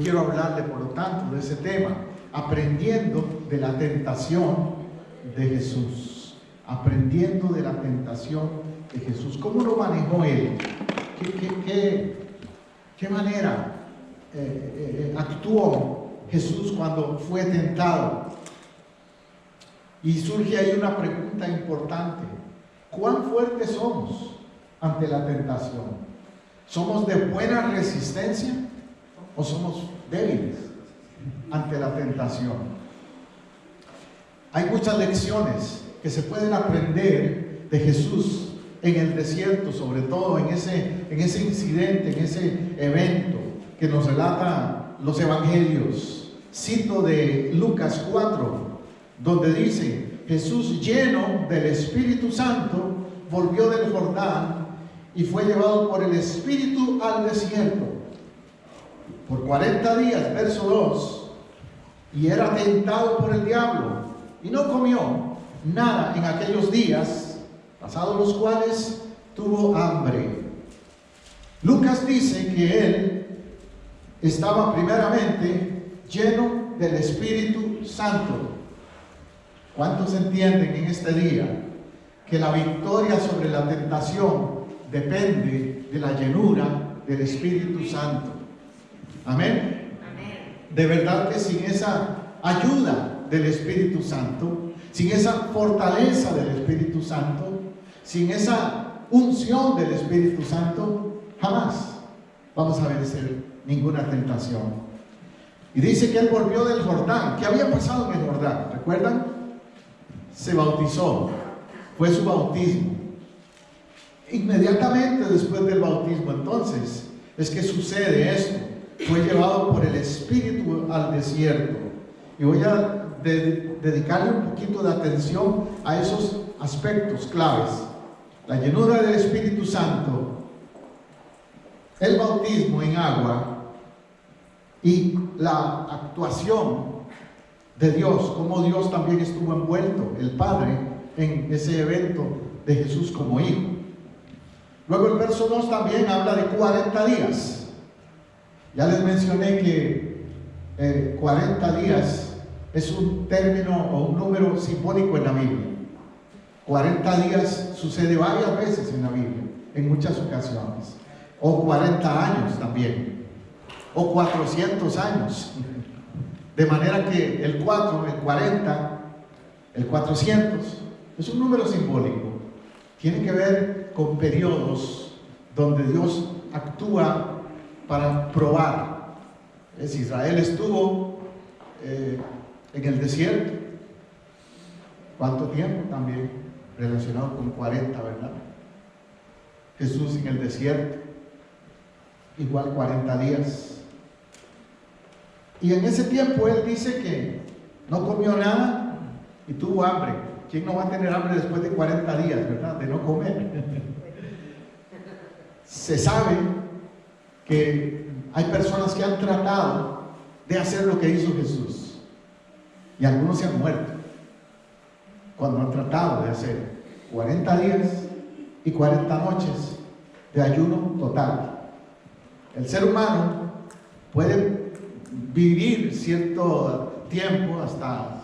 quiero hablarle, por lo tanto, de ese tema, aprendiendo de la tentación de Jesús. Aprendiendo de la tentación de Jesús. ¿Cómo lo manejó Él? ¿Qué manera actuó Jesús cuando fue tentado? Y surge ahí una pregunta importante. ¿Cuán fuertes somos ante la tentación? ¿Somos de buena resistencia o somos débiles ante la tentación? Hay muchas lecciones que se pueden aprender de Jesús en el desierto, sobre todo en ese incidente, en ese evento que nos relatan los evangelios. Cito de Lucas 4, donde dice: Jesús, lleno del Espíritu Santo, volvió del Jordán y fue llevado por el Espíritu al desierto por 40 días, verso 2, y era tentado por el diablo, y no comió nada en aquellos días, pasados los cuales tuvo hambre. Lucas dice que él estaba primeramente lleno del Espíritu Santo. ¿Cuántos entienden en este día que la victoria sobre la tentación depende de la llenura del Espíritu Santo? Amén. De verdad que sin esa ayuda del Espíritu Santo, sin esa fortaleza del Espíritu Santo, sin esa unción del Espíritu Santo, jamás vamos a vencer ninguna tentación. Y dice que él volvió del Jordán. ¿Qué había pasado en el Jordán? ¿Recuerdan? Se bautizó, fue su bautismo. Inmediatamente después del bautismo, entonces, es que sucede esto. Fue llevado por el Espíritu al desierto. Y voy a dedicarle un poquito de atención a esos aspectos claves: la llenura del Espíritu Santo, el bautismo en agua y la actuación de Dios, cómo Dios también estuvo envuelto, el Padre, en ese evento de Jesús como hijo. Luego el verso 2 también habla de 40 días. Ya les mencioné que 40 días es un término o un número simbólico en la Biblia. 40 días sucede varias veces en la Biblia, en muchas ocasiones. O 40 años también, o 400 años. De manera que el 4, el 40, el 400 es un número simbólico. Tiene que ver con periodos donde Dios actúa para probar. Israel estuvo en el desierto. ¿Cuánto tiempo? También relacionado con 40, ¿verdad? Jesús en el desierto, igual 40 días. Y en ese tiempo él dice que no comió nada y tuvo hambre. ¿Quién no va a tener hambre después de 40 días, verdad? De no comer. Se sabe que hay personas que han tratado de hacer lo que hizo Jesús, y algunos se han muerto cuando han tratado de hacer 40 días y 40 noches de ayuno total. El ser humano puede vivir cierto tiempo, hasta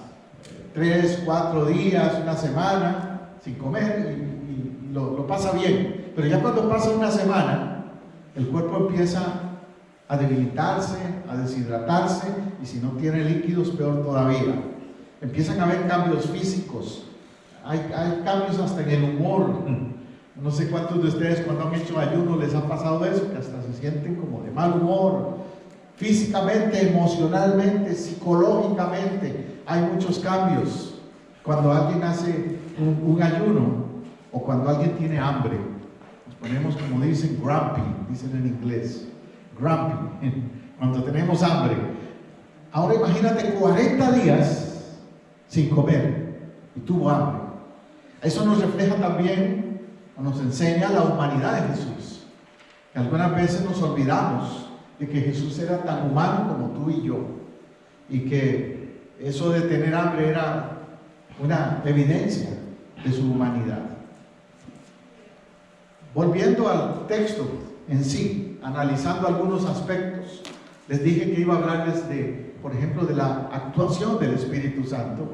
3, 4 días, una semana sin comer, y lo pasa bien. Pero ya cuando pasa una semana, el cuerpo empieza a debilitarse, a deshidratarse, y si no tiene líquidos, peor todavía. Empiezan a haber cambios físicos, hay cambios hasta en el humor. No sé cuántos de ustedes, cuando han hecho ayuno, les ha pasado eso, que hasta se sienten como de mal humor. Físicamente, emocionalmente, psicológicamente, hay muchos cambios cuando alguien hace un ayuno, o cuando alguien tiene hambre. Nos ponemos, como dicen, grumpy, dicen en inglés, grumpy, cuando tenemos hambre. Ahora imagínate 40 días sin comer y tuvo hambre. Eso nos refleja también, o nos enseña la humanidad de Jesús. Que algunas veces nos olvidamos de que Jesús era tan humano como tú y yo, y que eso de tener hambre era una evidencia de su humanidad. Volviendo al texto en sí, analizando algunos aspectos, Les dije que iba a hablarles de, por ejemplo, de la actuación del Espíritu Santo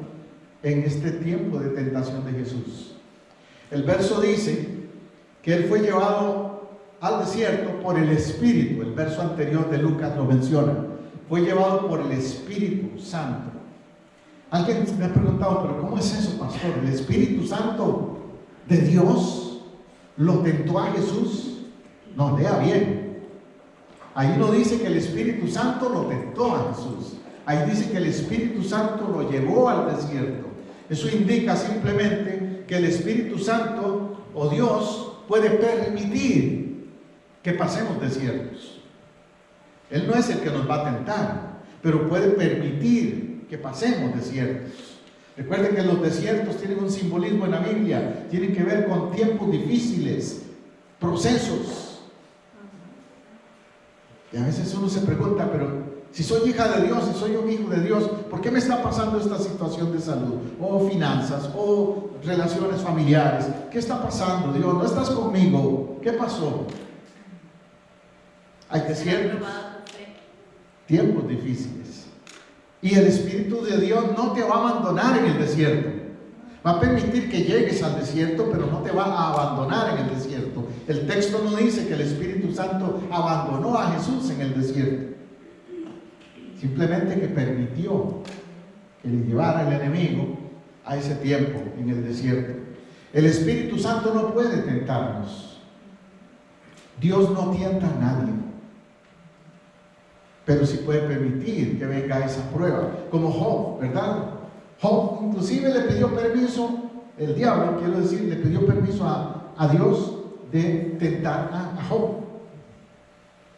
en este tiempo de tentación de Jesús. El verso dice que Él fue llevado al desierto por el Espíritu. El verso anterior de Lucas lo menciona. Fue llevado por el Espíritu Santo. Alguien me ha preguntado, pero ¿cómo es eso, pastor? ¿El Espíritu Santo de Dios lo tentó a Jesús? No, lea bien. Ahí no dice que el Espíritu Santo lo tentó a Jesús. Ahí dice que el Espíritu Santo lo llevó al desierto. Eso indica simplemente que el Espíritu Santo o Dios puede permitir que pasemos desiertos. Él no es el que nos va a tentar, pero puede permitir que pasemos desiertos. Recuerden que los desiertos tienen un simbolismo en la Biblia, tienen que ver con tiempos difíciles, procesos. Y a veces uno se pregunta, pero si soy hija de Dios, si soy un hijo de Dios, ¿por qué me está pasando esta situación de salud? O finanzas, o relaciones familiares. ¿Qué está pasando, Dios? ¿No estás conmigo? ¿Qué pasó? Hay desiertos, tiempos difíciles. Y el Espíritu de Dios no te va a abandonar en el desierto. Va a permitir que llegues al desierto, pero no te va a abandonar en el desierto. El texto no dice que el Espíritu Santo abandonó a Jesús en el desierto. Simplemente que permitió que le llevara el enemigo a ese tiempo en el desierto. El Espíritu Santo no puede tentarnos. Dios no tienta a nadie, pero sí puede permitir que venga esa prueba, como Job, ¿verdad? Job inclusive le pidió permiso, el diablo, quiero decir, le pidió permiso a Dios de tentar a Job,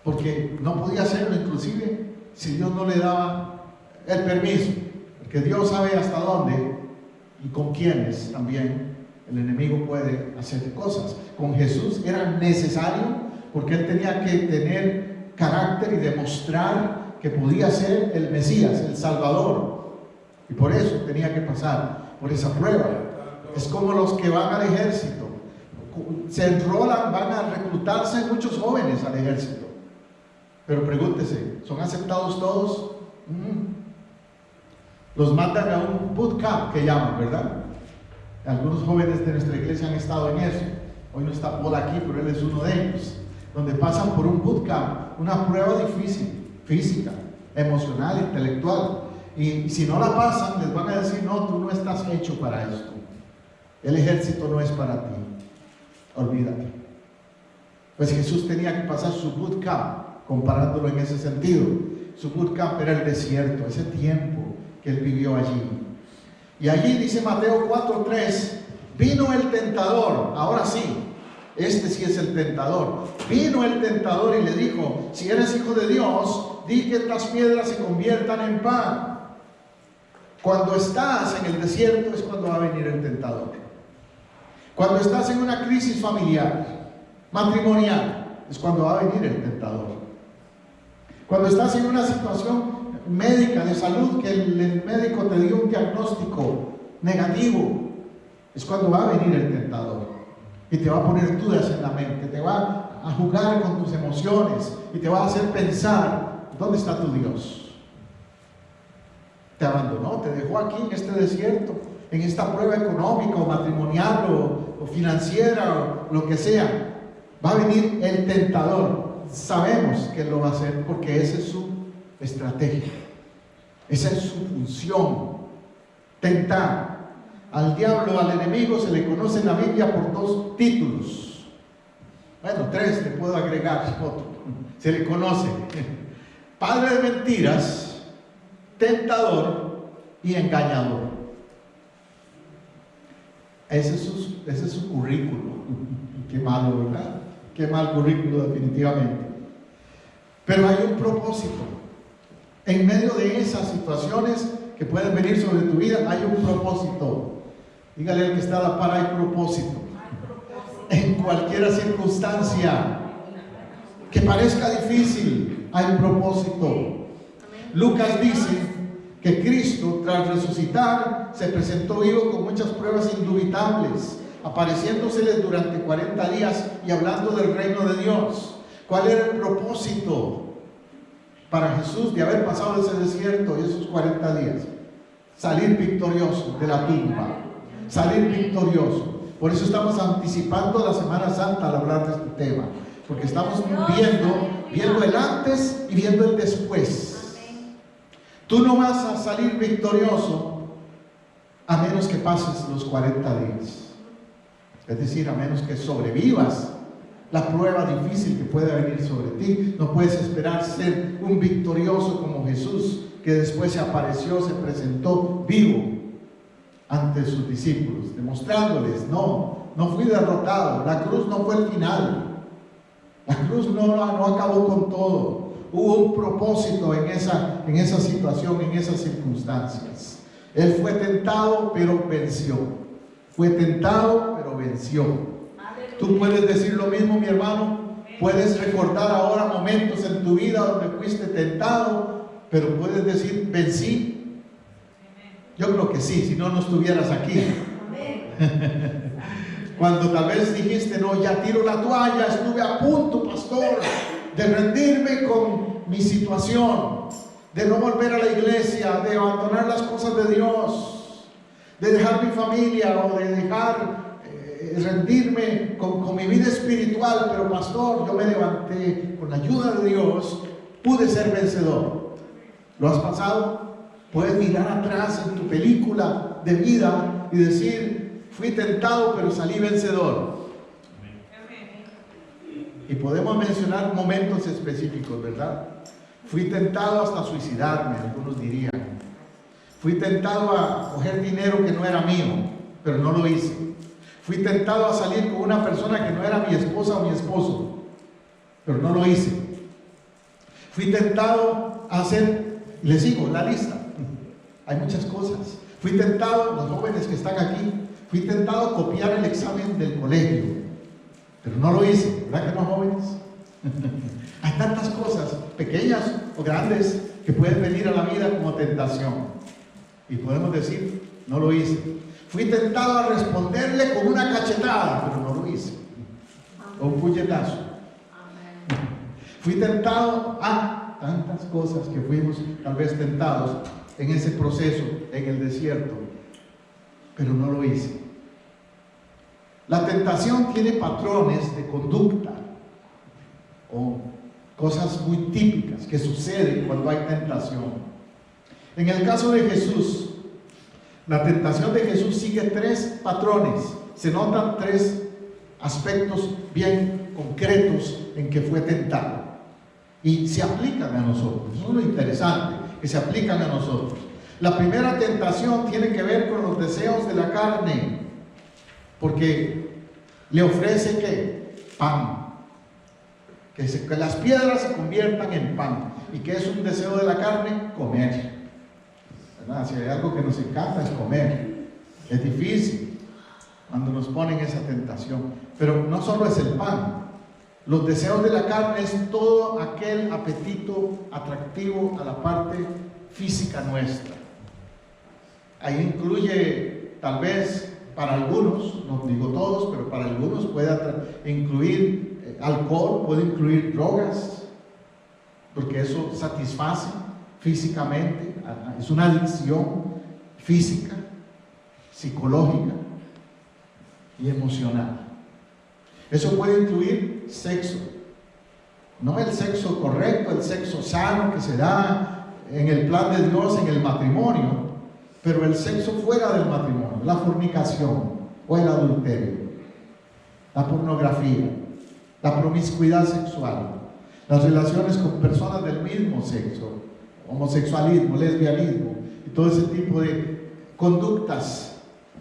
porque no podía hacerlo inclusive si Dios no le daba el permiso, porque Dios sabe hasta dónde y con quiénes también el enemigo puede hacer cosas. Con Jesús era necesario, porque Él tenía que tener carácter y demostrar que podía ser el Mesías, el Salvador, y por eso tenía que pasar por esa prueba. Es como los que van al ejército, se enrolan, van a reclutarse muchos jóvenes al ejército, pero pregúntese, ¿son aceptados todos? Los mandan a un bootcamp que llaman, ¿verdad? Algunos jóvenes de nuestra iglesia han estado en eso. Hoy no está Paul aquí, pero él es uno de ellos, donde pasan por un bootcamp, una prueba difícil, física, emocional, intelectual, y si no la pasan, les van a decir, no, tú no estás hecho para esto, el ejército no es para ti, olvídate. Pues Jesús tenía que pasar su bootcamp, comparándolo en ese sentido. Su bootcamp era el desierto, ese tiempo que Él vivió allí. Y allí dice Mateo 4:3, vino el tentador, ahora sí, este sí es el tentador. Vino el tentador y le dijo, si eres hijo de Dios, di que estas piedras se conviertan en pan. Cuando estás en el desierto es cuando va a venir el tentador. Cuando estás en una crisis familiar, matrimonial, es cuando va a venir el tentador. Cuando estás en una situación médica de salud, que el médico te dio un diagnóstico negativo, es cuando va a venir el tentador. Y te va a poner dudas en la mente, te va a jugar con tus emociones y te va a hacer pensar, ¿dónde está tu Dios? Te abandonó, te dejó aquí en este desierto, en esta prueba económica o matrimonial o financiera o lo que sea. Va a venir el tentador. Sabemos que lo va a hacer porque esa es su estrategia, esa es su función, tentar. Al diablo, al enemigo, se le conoce en la Biblia por 2 títulos. Bueno, 3 le puedo agregar otro. Se le conoce padre de mentiras, tentador y engañador. Ese es su currículo. Qué malo, ¿verdad? Qué mal currículo, definitivamente. Pero hay un propósito. En medio de esas situaciones que pueden venir sobre tu vida, hay un propósito. Dígale al que está a la par, hay propósito. En cualquier circunstancia que parezca difícil, hay propósito. Lucas dice que Cristo, tras resucitar, se presentó vivo con muchas pruebas indubitables, apareciéndoseles durante 40 días y hablando del reino de Dios. ¿Cuál era el propósito? para Jesús de haber pasado ese desierto y esos 40 días, salir victorioso de la tumba, salir victorioso. Por eso estamos anticipando la Semana Santa al hablar de este tema, porque estamos viendo el antes y viendo el después. Tú no vas a salir victorioso a menos que pases los 40 días, es decir, a menos que sobrevivas la prueba difícil que puede venir sobre ti. No puedes esperar ser un victorioso como Jesús, que después se apareció, se presentó vivo ante sus discípulos, demostrándoles: no fui derrotado, la cruz no fue el final, la cruz no acabó con todo, hubo un propósito en esa situación, en esas circunstancias. Él fue tentado pero venció, fue tentado pero venció. Tú puedes decir lo mismo, mi hermano. Puedes recordar ahora momentos en tu vida donde fuiste tentado, pero puedes decir: vencí. Yo creo que sí, si no, no estuvieras aquí. Cuando tal vez dijiste: no, ya tiro la toalla, estuve a punto, pastor, de rendirme con mi situación, de no volver a la iglesia, de abandonar las cosas de Dios, de dejar mi familia o de rendirme con mi vida espiritual, pero pastor, yo me levanté con la ayuda de Dios, pude ser vencedor. ¿Lo has pasado? Puedes mirar atrás en tu película de vida y decir: fui tentado pero salí vencedor. Y podemos mencionar momentos específicos, ¿verdad? Fui tentado hasta suicidarme, algunos dirían. Fui tentado a coger dinero que no era mío, pero no lo hice. Fui tentado a salir con una persona que no era mi esposa o mi esposo, pero no lo hice. Fui tentado a hacer, les digo, la lista. Hay muchas cosas. Fui tentado, los jóvenes que están aquí, fui tentado a copiar el examen del colegio, pero no lo hice. ¿Verdad que no, jóvenes? Hay tantas cosas, pequeñas o grandes, que pueden venir a la vida como tentación. Y podemos decir: no lo hice. Fui tentado a responderle con una cachetada, pero no lo hice. O un puñetazo. Fui tentado a tantas cosas que fuimos tal vez tentados en ese proceso, en el desierto, pero no lo hice. La tentación tiene patrones de conducta o cosas muy típicas que suceden cuando hay tentación. En el caso de Jesús, la tentación de Jesús sigue 3 patrones. Se notan 3 aspectos bien concretos en que fue tentado y se aplican a nosotros. Eso es lo interesante, que se aplican a nosotros. La primera tentación tiene que ver con los deseos de la carne, porque le ofrece ¿qué? Pan, que las piedras se conviertan en pan. ¿Y qué es un deseo de la carne? Comer, ¿verdad? Si hay algo que nos encanta es comer. Es difícil cuando nos ponen esa tentación, pero no solo es el pan. Los deseos de la carne es todo aquel apetito atractivo a la parte física nuestra. Ahí incluye, tal vez para algunos, no digo todos, pero para algunos puede incluir alcohol, puede incluir drogas, porque eso satisface físicamente, es una adicción física, psicológica y emocional. Eso puede incluir sexo, no el sexo correcto, el sexo sano que se da en el plan de Dios en el matrimonio, pero el sexo fuera del matrimonio, la fornicación o el adulterio, la pornografía, la promiscuidad sexual, las relaciones con personas del mismo sexo, homosexualismo, lesbianismo y todo ese tipo de conductas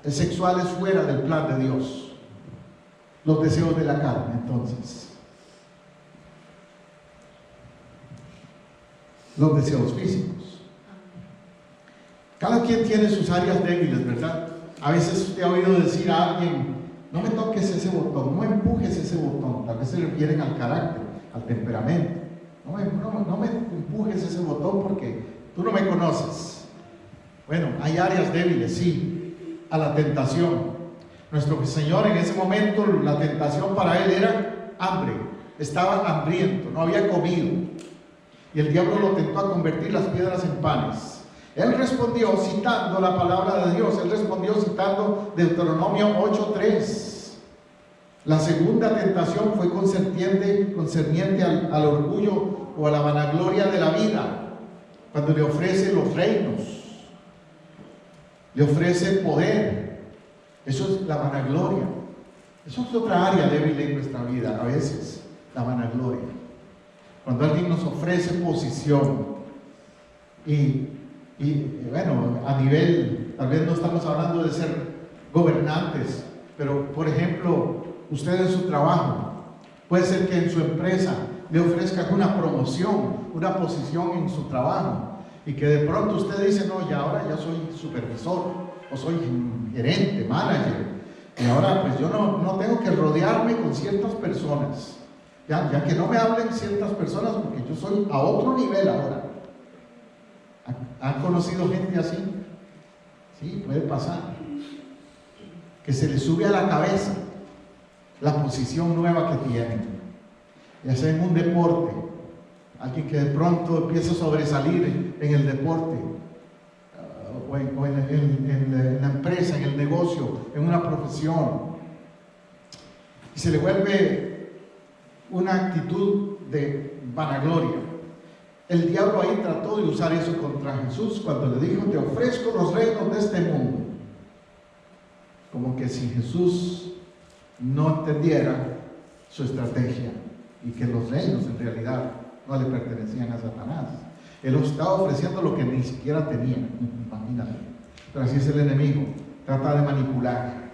sexuales fuera del plan de Dios. Los deseos de la carne, entonces. Los deseos físicos. Cada quien tiene sus áreas débiles, ¿verdad? A veces usted ha oído decir a alguien: no me toques ese botón, no empujes ese botón. Tal vez se refieren al carácter, al temperamento. No me empujes ese botón porque tú no me conoces. Bueno, hay áreas débiles, sí, a la tentación. Nuestro Señor en ese momento, la tentación para Él era hambre. Estaba hambriento, no había comido. y el diablo lo tentó a convertir las piedras en panes. Él respondió citando la palabra de Dios, él respondió citando Deuteronomio 8:3. La segunda tentación fue concerniente al orgullo o a la vanagloria de la vida, cuando le ofrece los reinos, le ofrece poder. Eso es la vanagloria. Eso es otra área débil en nuestra vida, a veces, la vanagloria. Cuando alguien nos ofrece posición y bueno, a nivel, tal vez no estamos hablando de ser gobernantes, pero por ejemplo, usted en su trabajo, puede ser que en su empresa le ofrezcan una promoción, una posición en su trabajo, y que de pronto usted dice, no, ya ahora ya soy supervisor, o soy gerente, manager, y ahora pues yo no tengo que rodearme con ciertas personas, ya que no me hablen ciertas personas, porque yo soy a otro nivel ahora. ¿Han conocido gente así? Sí, puede pasar. Que se le sube a la cabeza la posición nueva que tienen. Ya sea en un deporte, alguien que de pronto empieza a sobresalir en el deporte, o en la empresa, en el negocio, en una profesión, y se le vuelve una actitud de vanagloria. El diablo ahí trató de usar eso contra Jesús cuando le dijo, te ofrezco los reinos de este mundo. Como que si Jesús no entendiera su estrategia y que los reinos en realidad no le pertenecían a Satanás. Él estaba ofreciendo lo que ni siquiera tenía, imagínate. Pero así es el enemigo, trata de manipular.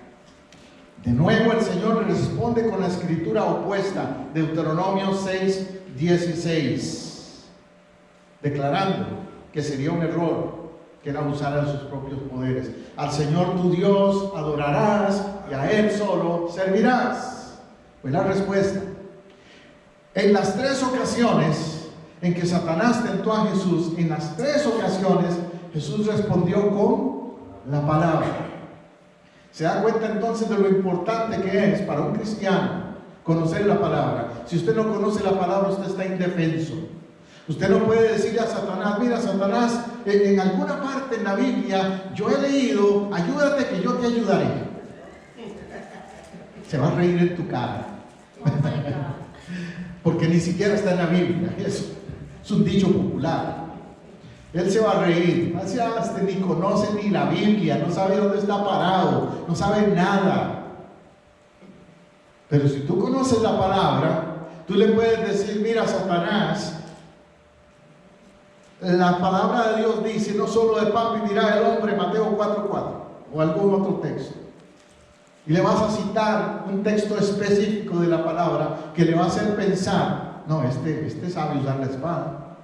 De nuevo el Señor le responde con la escritura opuesta, Deuteronomio 6:16. Declarando que sería un error que él abusara de sus propios poderes. Al Señor tu Dios adorarás y a Él solo servirás. Fue la respuesta. En las 3 ocasiones en que Satanás tentó a Jesús, en las 3 ocasiones Jesús respondió con la palabra. ¿Se da cuenta entonces de lo importante que es para un cristiano conocer la palabra? Si usted no conoce la palabra, usted está indefenso. Usted no puede decirle a Satanás, mira Satanás, en alguna parte en la Biblia yo he leído, ayúdate que yo te ayudaré. Se va a reír en tu cara. Porque ni siquiera está en la Biblia. Eso es un dicho popular. Él se va a reír. Este ni conoce ni la Biblia, no sabe dónde está parado, no sabe nada. Pero si tú conoces la palabra, tú le puedes decir, mira Satanás, la palabra de Dios dice, no solo de pan vivirá el hombre, Mateo 4:4, o algún otro texto. Y le vas a citar un texto específico de la palabra que le va a hacer pensar, no, este sabe usar la espada,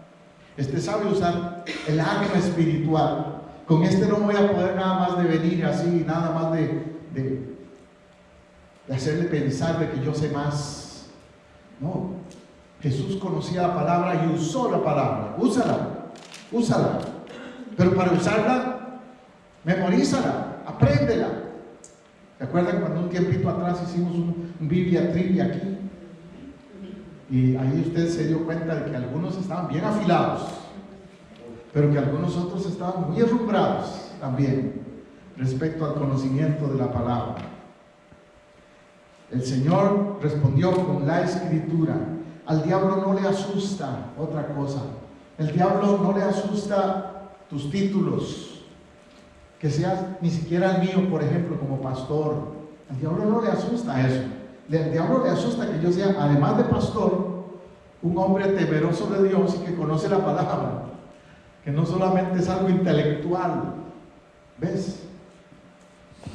este sabe usar el arma espiritual. Con este no voy a poder nada más de venir así, nada más de hacerle pensar de que yo sé más. No, Jesús conocía la palabra y usó la palabra. Úsala, pero para usarla, memorízala, apréndela. ¿Se acuerdan cuando un tiempito atrás hicimos un Biblia Trivia aquí? Y ahí usted se dio cuenta de que algunos estaban bien afilados, pero que algunos otros estaban muy herrumbrados también respecto al conocimiento de la palabra. El Señor respondió con la escritura. Al diablo no le asusta otra cosa. El diablo no le asusta tus títulos, que seas ni siquiera el mío, por ejemplo, como pastor. Al diablo no le asusta eso. Al diablo le asusta que yo sea, además de pastor, un hombre temeroso de Dios y que conoce la palabra, que no solamente es algo intelectual. ¿Ves?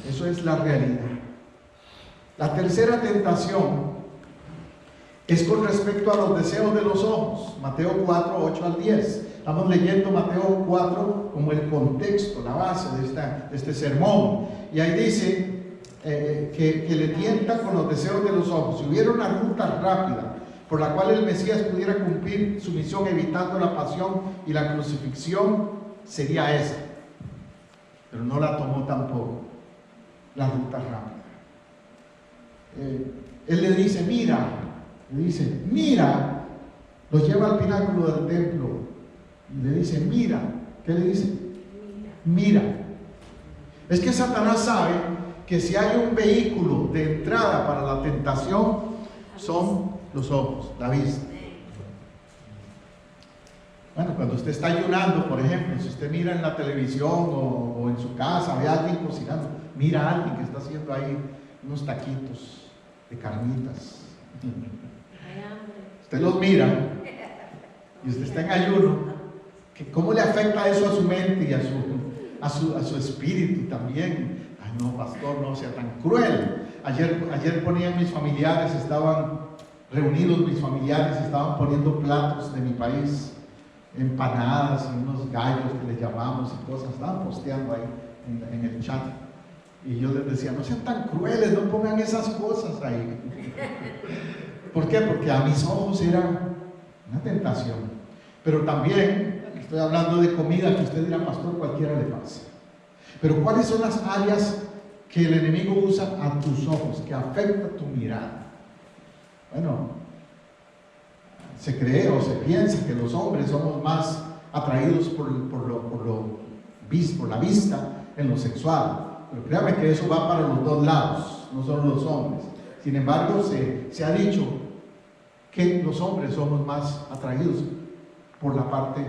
Eso es la realidad. La tercera tentación es con respecto a los deseos de los ojos. Mateo 4:8-10. Estamos leyendo Mateo 4 como el contexto, la base de este sermón. Y ahí dice que le tienta con los deseos de los ojos. Si hubiera una ruta rápida por la cual el Mesías pudiera cumplir su misión evitando la pasión y la crucifixión, sería esa. Pero no la tomó tampoco, la ruta rápida. Él le dice, mira, Los lleva al pináculo del templo y le dice, mira. ¿Qué le dice? Mira. Es que Satanás sabe que si hay un vehículo de entrada para la tentación, son los ojos, la vista. Bueno, cuando usted está ayunando, por ejemplo, si usted mira en la televisión o en su casa, ve a alguien cocinando, mira a alguien que está haciendo ahí unos taquitos de carnitas. Usted los mira y usted está en ayuno. ¿Cómo le afecta eso a su mente y a su espíritu también? Ay, no, pastor, no sea tan cruel. Ayer ponían mis familiares, estaban reunidos mis familiares, estaban poniendo platos de mi país, empanadas y unos gallos que les llamamos y cosas, estaban posteando ahí en el chat. Y yo les decía, no sean tan crueles, no pongan esas cosas ahí. ¿Por qué? Porque a mis ojos era una tentación. Pero también, estoy hablando de comida que usted dirá, pastor, cualquiera le pasa. Pero ¿cuáles son las áreas que el enemigo usa a tus ojos, que afecta tu mirada? Bueno, se cree o se piensa que los hombres somos más atraídos por la vista en lo sexual. Pero créame que eso va para los dos lados, no solo los hombres. Sin embargo, se ha dicho que los hombres somos más atraídos por la parte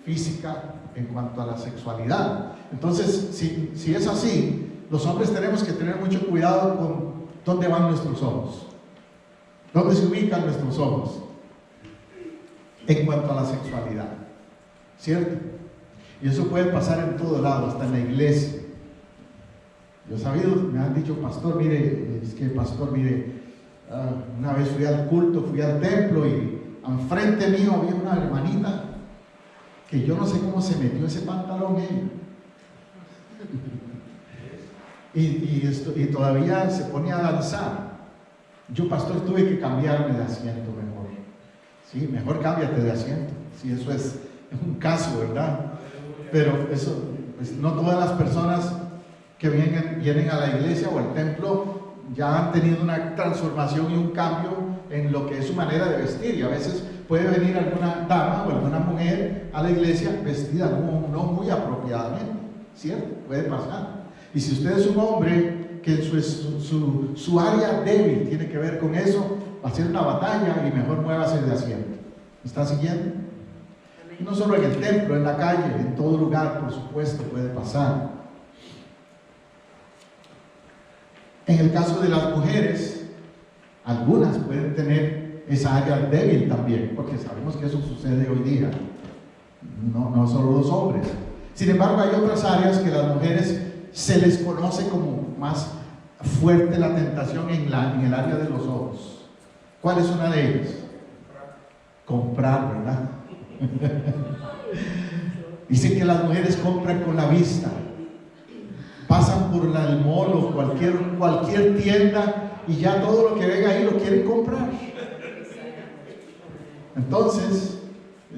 física en cuanto a la sexualidad. Entonces, si es así, los hombres tenemos que tener mucho cuidado con dónde van nuestros ojos, dónde se ubican nuestros ojos en cuanto a la sexualidad, ¿cierto? Y eso puede pasar en todo lado, hasta en la iglesia. Yo he sabido, me han dicho, pastor, mire, una vez fui al culto, fui al templo y enfrente mío había una hermanita que yo no sé cómo se metió ese pantalón ella. Y todavía se ponía a danzar. Yo, pastor, tuve que cambiarme de asiento mejor. Sí, mejor cámbiate de asiento. Sí, eso es un caso, ¿verdad? Pero eso, pues, no todas las personas que vienen a la iglesia o al templo ya han tenido una transformación y un cambio en lo que es su manera de vestir. Y a veces puede venir alguna dama o alguna mujer a la iglesia vestida no muy apropiadamente, ¿cierto? Puede pasar. Y si usted es un hombre que su área débil tiene que ver con eso, va a ser una batalla y mejor muévase de asiento. ¿Me está siguiendo? Y no solo en el templo, en la calle, en todo lugar, por supuesto, puede pasar. En el caso de las mujeres, algunas pueden tener esa área débil también, porque sabemos que eso sucede hoy día, no solo los hombres. Sin embargo, hay otras áreas que las mujeres se les conoce como más fuerte la tentación en el área de los ojos. ¿Cuál es una de ellas? Comprar, ¿verdad? Dicen que las mujeres compran con la vista. Pasan por el mall o cualquier tienda y ya todo lo que ven ahí lo quieren comprar. Entonces,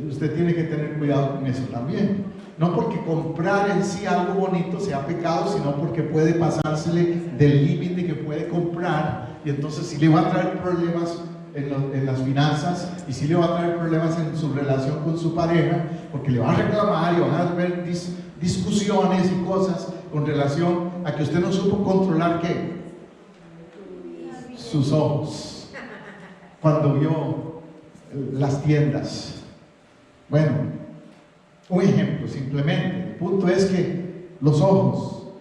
usted tiene que tener cuidado con eso también. No porque comprar en sí algo bonito sea pecado, sino porque puede pasársele del límite que puede comprar y entonces sí le va a traer problemas en las finanzas y sí le va a traer problemas en su relación con su pareja, porque le va a reclamar y van a haber discusiones y cosas con relación a que usted no supo controlar ¿qué? Sus ojos cuando vio las tiendas. Bueno, un ejemplo simplemente. El punto es que los ojos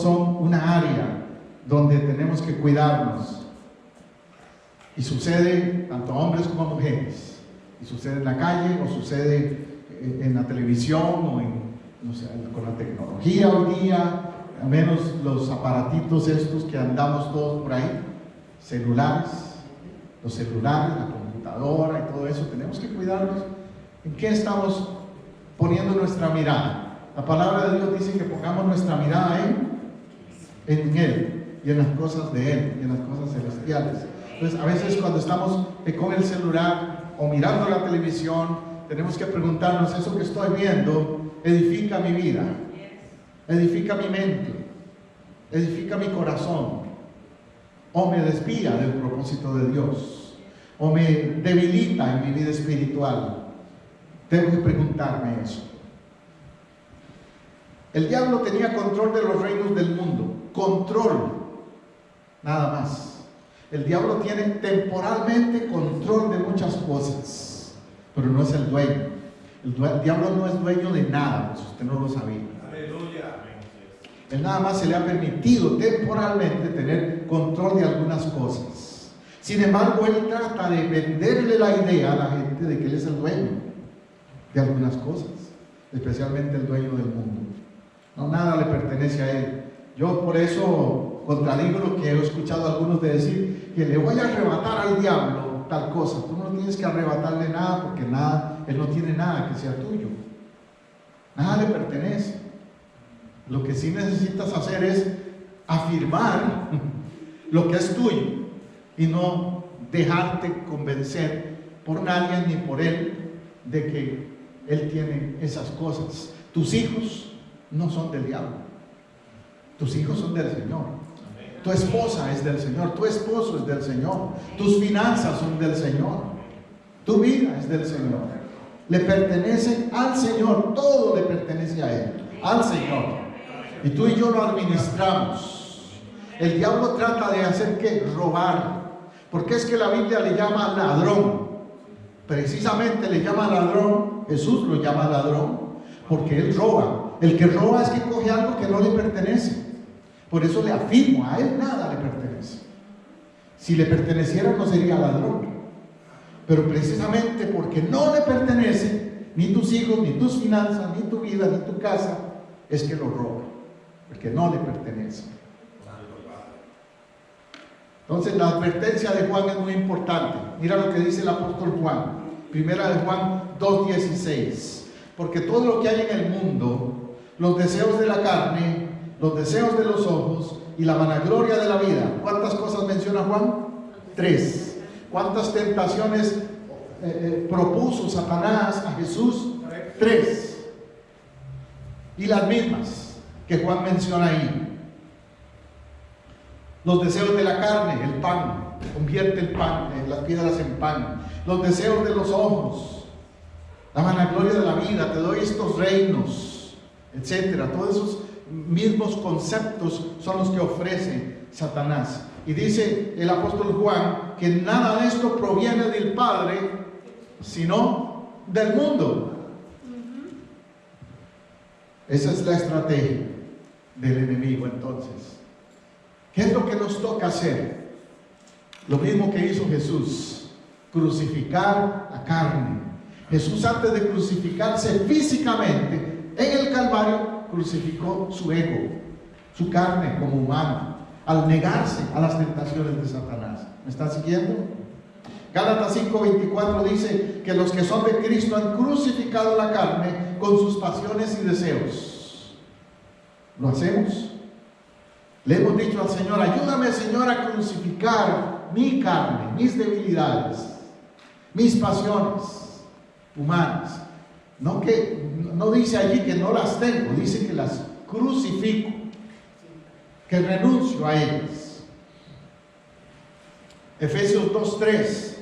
son una área donde tenemos que cuidarnos. Y sucede tanto a hombres como a mujeres. Y sucede en la calle o sucede en la televisión o con la tecnología hoy día, al menos los aparatitos estos que andamos todos por ahí, los celulares, la computadora y todo eso, tenemos que cuidarnos. ¿En qué estamos poniendo nuestra mirada? La palabra de Dios dice que pongamos nuestra mirada en Él y en las cosas de Él y en las cosas celestiales. Entonces, a veces cuando estamos con el celular o mirando la televisión, tenemos que preguntarnos, ¿eso que estoy viendo edifica mi vida? ¿Edifica mi mente? ¿Edifica mi corazón? ¿O me desvía del propósito de Dios? o me debilita en mi vida espiritual? Tengo que preguntarme eso. El diablo tenía control de los reinos del mundo. Control, nada más. El diablo tiene temporalmente control de muchas cosas, pero no es el dueño. El diablo no es dueño de nada, pues usted no lo sabía. Aleluya. Él nada más se le ha permitido temporalmente tener control de algunas cosas. Sin embargo, él trata de venderle la idea a la gente de que él es el dueño de algunas cosas, especialmente el dueño del mundo. No, nada le pertenece a él. Yo por eso contradigo lo que he escuchado a algunos de decir, que le voy a arrebatar al diablo tal cosa. Tú no tienes que arrebatarle nada, porque nada, él no tiene nada que sea tuyo. Nada le pertenece. Lo que sí necesitas hacer es afirmar lo que es tuyo y no dejarte convencer por nadie ni por él de que él tiene esas cosas. Tus hijos no son del diablo. Tus hijos son del Señor. Tu esposa es del Señor. Tu esposo es del Señor. Tus finanzas son del Señor. Tu vida es del Señor. Le pertenece al Señor. Todo le pertenece a Él, al Señor. Y tú y yo lo administramos. El diablo trata de hacer que robar. Porque es que la Biblia le llama ladrón. Precisamente le llama ladrón. Jesús lo llama ladrón porque él roba. El que roba es que coge algo que no le pertenece. Por eso le afirmo, a él nada le pertenece. Si le perteneciera no sería ladrón. Pero precisamente porque no le pertenece, ni tus hijos, ni tus finanzas, ni tu vida, ni tu casa, es que lo roba. Porque no le pertenece. Entonces la advertencia de Juan es muy importante. Mira lo que dice el apóstol Juan. Primera de Juan 2:16. Porque todo lo que hay en el mundo, los deseos de la carne, los deseos de los ojos y la vanagloria de la vida. ¿Cuántas cosas menciona Juan? 3. ¿Cuántas tentaciones propuso Satanás a Jesús? 3. Y las mismas que Juan menciona ahí. Los deseos de la carne, el pan, convierte el pan, las piedras en pan. Los deseos de los ojos, la vanagloria de la vida, te doy estos reinos, etcétera. Todos esos mismos conceptos son los que ofrece Satanás. Y dice el apóstol Juan que nada de esto proviene del Padre, sino del mundo. Esa es la estrategia del enemigo. Entonces, ¿qué es lo que nos toca hacer? Lo mismo que hizo Jesús, crucificar la carne. Jesús, antes de crucificarse físicamente en el Calvario, crucificó su ego, su carne como humano, al negarse a las tentaciones de Satanás. ¿Me están siguiendo? Gálatas 5:24 dice que los que son de Cristo han crucificado la carne con sus pasiones y deseos. ¿Lo hacemos? Le hemos dicho al Señor: ayúdame, Señor, a crucificar mi carne, mis debilidades, mis pasiones humanas. No dice allí que no las tengo, dice que las crucifico, que renuncio a ellas. Efesios 2:3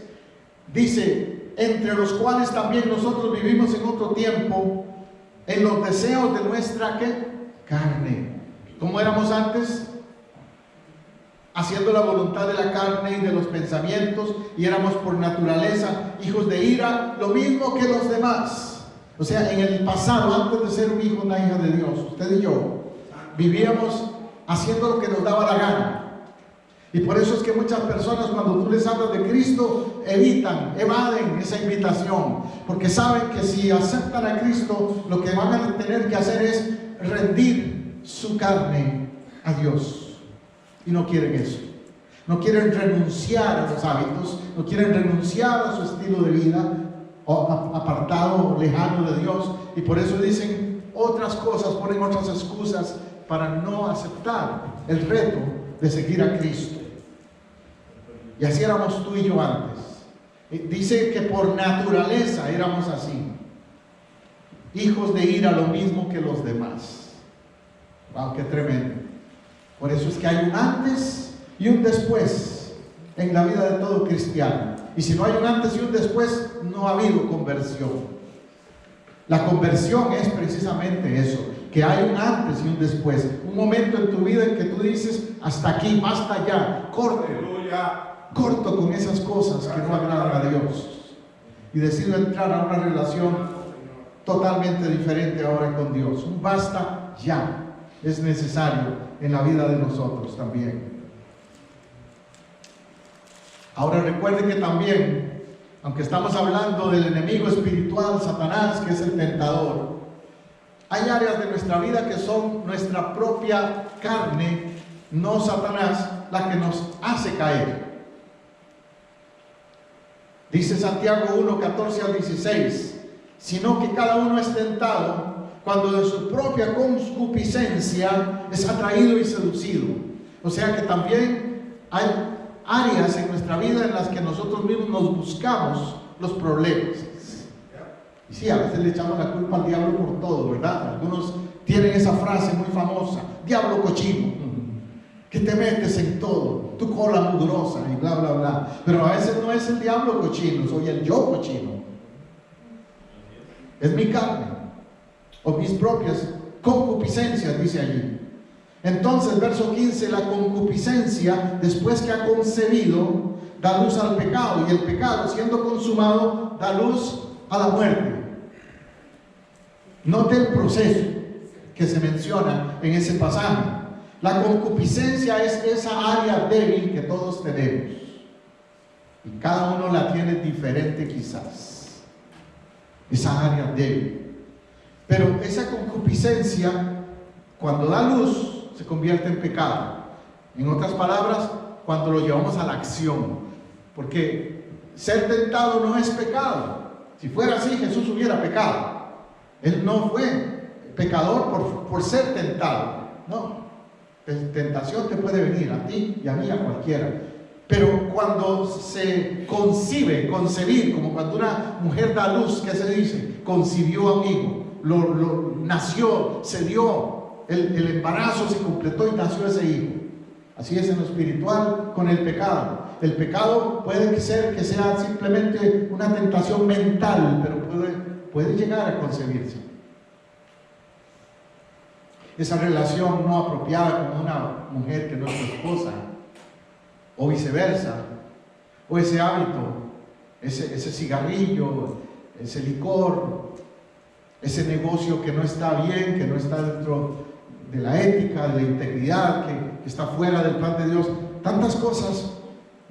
dice: entre los cuales también nosotros vivimos en otro tiempo, en los deseos de nuestra carne. ¿Cómo éramos antes? Haciendo la voluntad de la carne y de los pensamientos, y éramos por naturaleza hijos de ira, lo mismo que los demás. O sea, en el pasado, antes de ser un hijo, una hija de Dios, usted y yo vivíamos haciendo lo que nos daba la gana. Y por eso es que muchas personas, cuando tú les hablas de Cristo, evaden esa invitación, porque saben que si aceptan a Cristo, lo que van a tener que hacer es rendir su carne a Dios. Y no quieren eso. No quieren renunciar a los hábitos, no quieren renunciar a su estilo de vida apartado, lejano de Dios, y por eso dicen otras cosas, ponen otras excusas para no aceptar el reto de seguir a Cristo. Y así éramos tú y yo antes. Dice que por naturaleza éramos así, hijos de ira, lo mismo que los demás. Wow, qué tremendo. Por eso es que hay un antes y un después en la vida de todo cristiano. Y si no hay un antes y un después, no ha habido conversión. La conversión es precisamente eso, que hay un antes y un después, un momento en tu vida en que tú dices, hasta aquí, basta ya, corto con esas cosas que no agradan a Dios, y decido entrar a una relación totalmente diferente ahora con Dios. Un basta ya es necesario en la vida de nosotros también. Ahora recuerden que también, aunque estamos hablando del enemigo espiritual, Satanás, que es el tentador, hay áreas de nuestra vida que son nuestra propia carne, no Satanás, la que nos hace caer. Dice Santiago 1, 14 al 16, sino que cada uno es tentado cuando de su propia concupiscencia es atraído y seducido. O sea que también hay áreas en nuestra vida en las que nosotros mismos nos buscamos los problemas. Y sí, a veces le echamos la culpa al diablo por todo, ¿verdad? Algunos tienen esa frase muy famosa, diablo cochino, que te metes en todo, tu cola mugrosa y bla, bla, bla. Pero a veces no es el diablo cochino, soy el yo cochino. Es mi carne, o mis propias concupiscencias, dice allí. Entonces, verso 15, la concupiscencia, después que ha concebido, da luz al pecado, y el pecado, siendo consumado, da luz a la muerte. Note el proceso que se menciona en ese pasaje. La concupiscencia es esa área débil que todos tenemos, y cada uno la tiene diferente quizás, esa área débil. Pero esa concupiscencia, cuando da luz, se convierte en pecado. En otras palabras, cuando lo llevamos a la acción, porque ser tentado no es pecado. Si fuera así, Jesús hubiera pecado. Él no fue pecador por ser tentado. No, tentación te puede venir a ti y a mí, a cualquiera. Pero cuando se concibe, concebir, como cuando una mujer da luz, ¿qué se dice? Concibió a un hijo, nació, se dio, el embarazo se completó y nació ese hijo. Así es en lo espiritual con el pecado. El pecado puede ser que sea simplemente una tentación mental, pero puede llegar a concebirse. Esa relación no apropiada con una mujer que no es tu esposa, o viceversa, o ese hábito, ese cigarrillo, ese licor, ese negocio que no está bien, que no está dentro de la ética, de la integridad, que está fuera del plan de Dios. Tantas cosas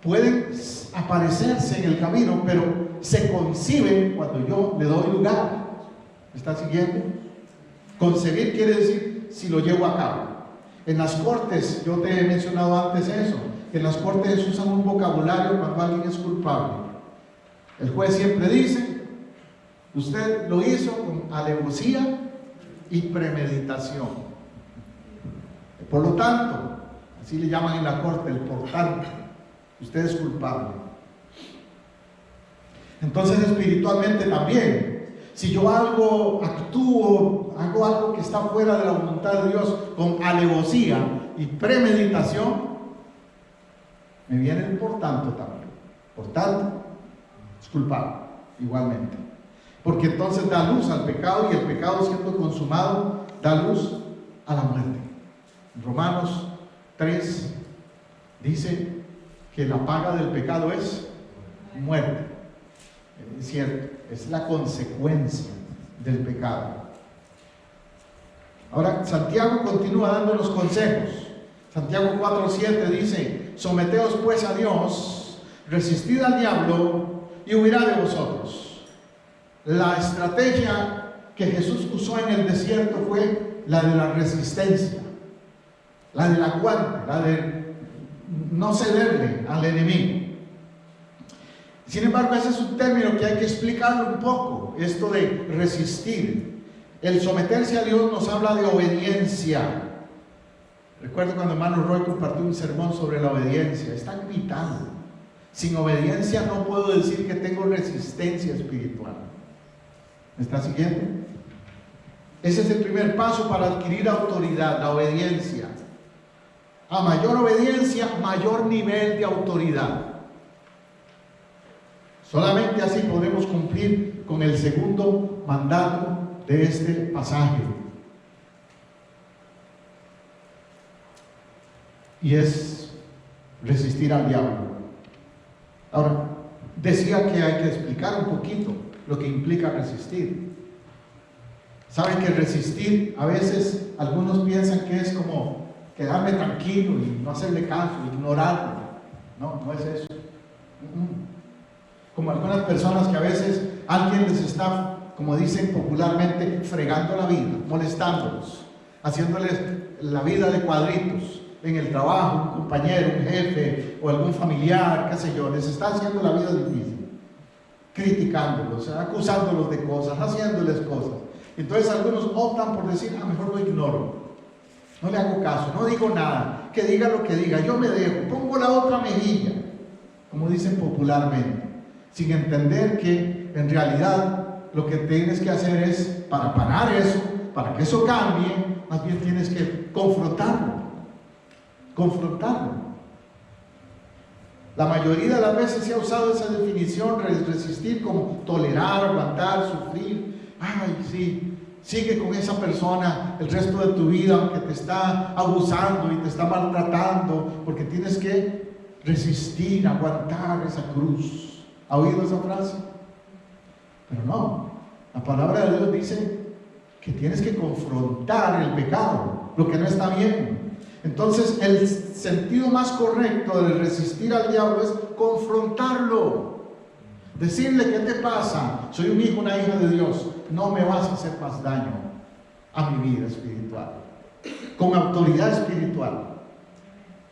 pueden aparecerse en el camino, pero se conciben cuando yo le doy lugar. ¿Me está siguiendo? Concebir quiere decir si lo llevo a cabo. En las cortes, yo te he mencionado antes eso, que en las cortes usan un vocabulario cuando alguien es culpable. El juez siempre dice, usted lo hizo con alevosía y premeditación. Por lo tanto, así le llaman en la corte, el por tanto, usted es culpable. Entonces, espiritualmente también, si yo hago algo que está fuera de la voluntad de Dios con alevosía y premeditación, me viene el por tanto también. Por tanto, es culpable igualmente. Porque entonces da luz al pecado, y el pecado, siendo consumado, da luz a la muerte. Romanos 3 dice que la paga del pecado es muerte. Es cierto, es la consecuencia del pecado. Ahora, Santiago continúa dándonos consejos. Santiago 4:7 dice, someteos pues a Dios, resistid al diablo y huirá de vosotros. La estrategia que Jesús usó en el desierto fue la de la resistencia, la del aguante, la de no cederle al enemigo. Sin embargo, ese es un término que hay que explicarlo un poco, esto de resistir. El someterse a Dios nos habla de obediencia. Recuerdo cuando hermano Roy compartió un sermón sobre la obediencia. Están gritando. Sin obediencia no puedo decir que tengo resistencia espiritual. ¿Me está siguiendo? Ese es el primer paso para adquirir autoridad, la obediencia. A mayor obediencia, mayor nivel de autoridad. Solamente así podremos cumplir con el segundo mandato de este pasaje. Y es resistir al diablo. Ahora, decía que hay que explicar un poquito lo que implica resistir. Saben que resistir, a veces algunos piensan que es como quedarme tranquilo y no hacerle caso, ignorarlo. No, no es eso. Como algunas personas que a veces alguien les está, como dicen popularmente, fregando la vida, molestándolos, haciéndoles la vida de cuadritos en el trabajo, un compañero, un jefe o algún familiar, qué sé yo, les está haciendo la vida difícil, criticándolos, acusándolos de cosas, haciéndoles cosas. Entonces algunos optan por decir, mejor lo ignoro, no le hago caso, no digo nada, que diga lo que diga, yo me dejo, pongo la otra mejilla, como dicen popularmente, sin entender que en realidad lo que tienes que hacer es, para parar eso, para que eso cambie, más bien tienes que confrontarlo. La mayoría de las veces se ha usado esa definición, resistir, como tolerar, aguantar, sufrir. Ay, sí, sigue con esa persona el resto de tu vida, aunque te está abusando y te está maltratando, porque tienes que resistir, aguantar esa cruz. ¿Ha oído esa frase? Pero no, la palabra de Dios dice que tienes que confrontar el pecado, lo que no está bien. Entonces el sentido más correcto de resistir al diablo es confrontarlo, decirle: ¿qué te pasa? Soy un hijo, una hija de Dios, no me vas a hacer más daño a mi vida espiritual, con autoridad espiritual.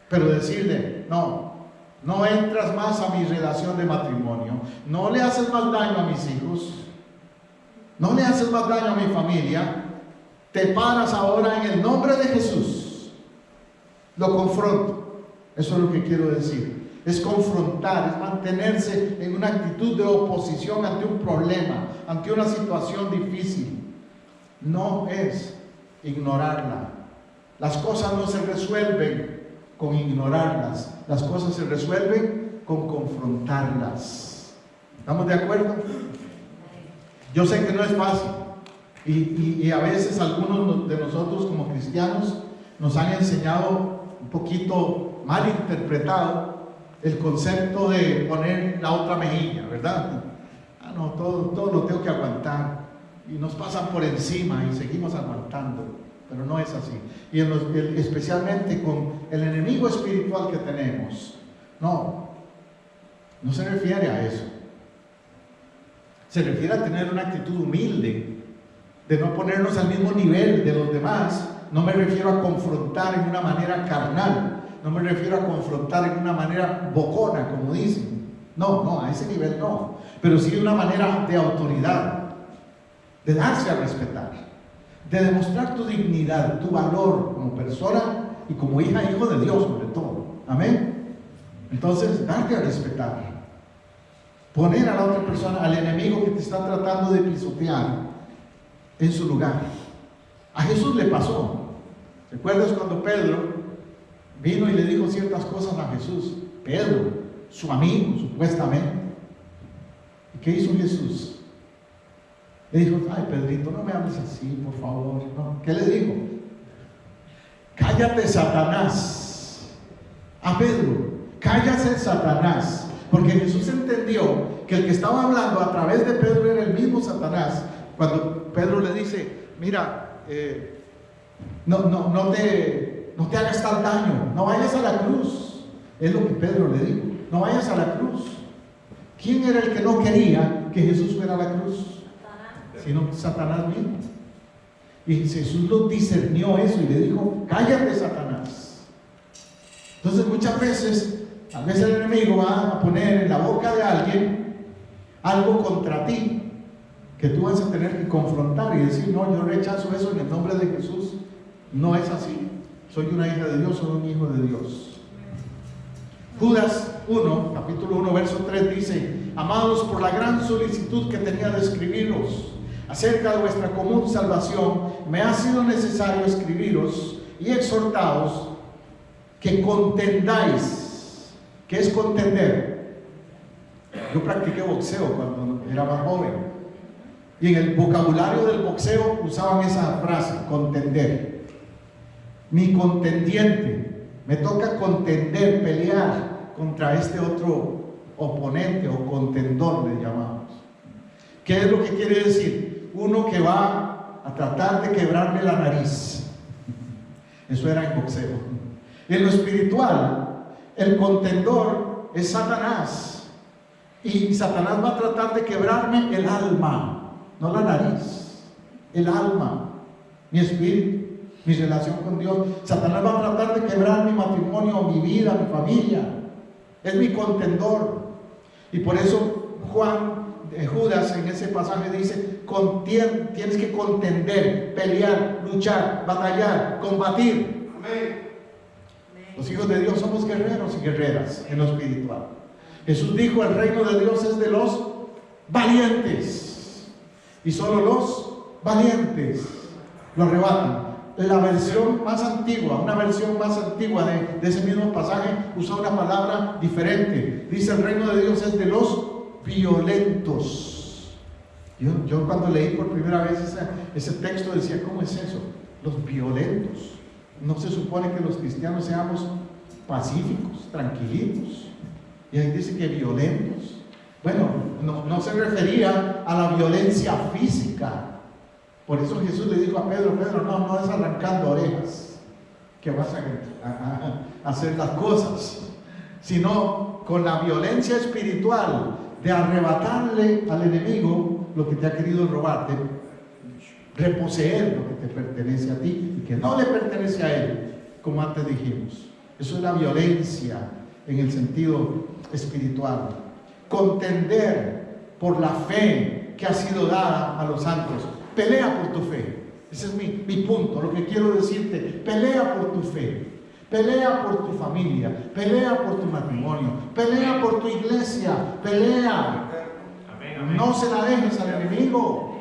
Pero decirle: no entras más a mi relación de matrimonio, no le haces más daño a mis hijos, no le haces más daño a mi familia, te paras ahora en el nombre de Jesús. Lo confronto. Eso es lo que quiero decir. Es confrontar, es mantenerse en una actitud de oposición ante un problema, ante una situación difícil. No es ignorarla. Las cosas no se resuelven con ignorarlas. Las cosas se resuelven con confrontarlas. ¿Estamos de acuerdo? Yo sé que no es fácil. Y a veces algunos de nosotros como cristianos nos han enseñado un poquito mal interpretado el concepto de poner la otra mejilla, ¿verdad? No, todo lo tengo que aguantar, y nos pasan por encima y seguimos aguantando, pero no es así. Y especialmente con el enemigo espiritual que tenemos, no se refiere a eso. Se refiere a tener una actitud humilde, de no ponernos al mismo nivel de los demás. No me refiero a confrontar en una manera carnal, no me refiero a confrontar en una manera bocona, como dicen. No, a ese nivel no. Pero sí de una manera de autoridad, de darse a respetar, de demostrar tu dignidad, tu valor como persona y como hija, hijo de Dios sobre todo. Amén. Entonces, darte a respetar, poner a la otra persona, al enemigo que te está tratando de pisotear, en su lugar. A Jesús le pasó. ¿Recuerdas cuando Pedro vino y le dijo ciertas cosas a Jesús? Pedro, su amigo, supuestamente. ¿Y qué hizo Jesús? Le dijo: ay, Pedrito, no me hables así, por favor. No. ¿Qué le dijo? Cállate, Satanás. A Pedro, cállate, Satanás. Porque Jesús entendió que el que estaba hablando a través de Pedro era el mismo Satanás. Cuando Pedro le dice: mira, no te hagas tal daño, no vayas a la cruz. Es lo que Pedro le dijo: no vayas a la cruz. ¿Quién era el que no quería que Jesús fuera a la cruz? Sino Satanás mismo. Y Jesús lo discernió eso y le dijo: cállate, Satanás. Entonces muchas veces, tal vez el enemigo va a poner en la boca de alguien algo contra ti, que tú vas a tener que confrontar y decir: no, yo rechazo eso en el nombre de Jesús. No es así. Soy una hija de Dios, soy un hijo de Dios. Judas 1, capítulo 1, verso 3 dice: amados, por la gran solicitud que tenía de escribiros acerca de vuestra común salvación, me ha sido necesario escribiros y exhortaos que contendáis. ¿Qué es contender? Yo practiqué boxeo cuando era más joven. Y en el vocabulario del boxeo usaban esa frase, contender. Mi contendiente, me toca contender, pelear contra este otro oponente o contendor, le llamamos. ¿Qué es lo que quiere decir? Uno que va a tratar de quebrarme la nariz. Eso era en boxeo. En lo espiritual, el contendor es Satanás. Y Satanás va a tratar de quebrarme el alma, no la nariz, el alma, mi espíritu, mi relación con Dios. Satanás va a tratar de quebrar mi matrimonio, mi vida, mi familia. Es mi contendor. Y por eso Judas en ese pasaje dice, tienes que contender, pelear, luchar, batallar, combatir. Amén. Los hijos de Dios somos guerreros y guerreras en lo espiritual. Jesús dijo, el reino de Dios es de los valientes. Y solo los valientes lo arrebatan. La versión más antigua, una versión más antigua de ese mismo pasaje, usa una palabra diferente. Dice, el reino de Dios es de los violentos. Yo cuando leí por primera vez ese texto decía, ¿cómo es eso? Los violentos. No se supone que los cristianos seamos pacíficos, tranquilitos. Y ahí dice que violentos. Bueno, no se refería a la violencia física. Por eso Jesús le dijo a Pedro, no es arrancando orejas que vas a hacer las cosas, sino con la violencia espiritual de arrebatarle al enemigo lo que te ha querido robar, de reposeer lo que te pertenece a ti y que no le pertenece a él, como antes dijimos. Eso es la violencia en el sentido espiritual. Contender por la fe que ha sido dada a los santos. Pelea por tu fe. Ese es mi punto, lo que quiero decirte. Pelea por tu fe, pelea por tu familia, pelea por tu matrimonio, pelea por tu iglesia, pelea. No se la dejes al enemigo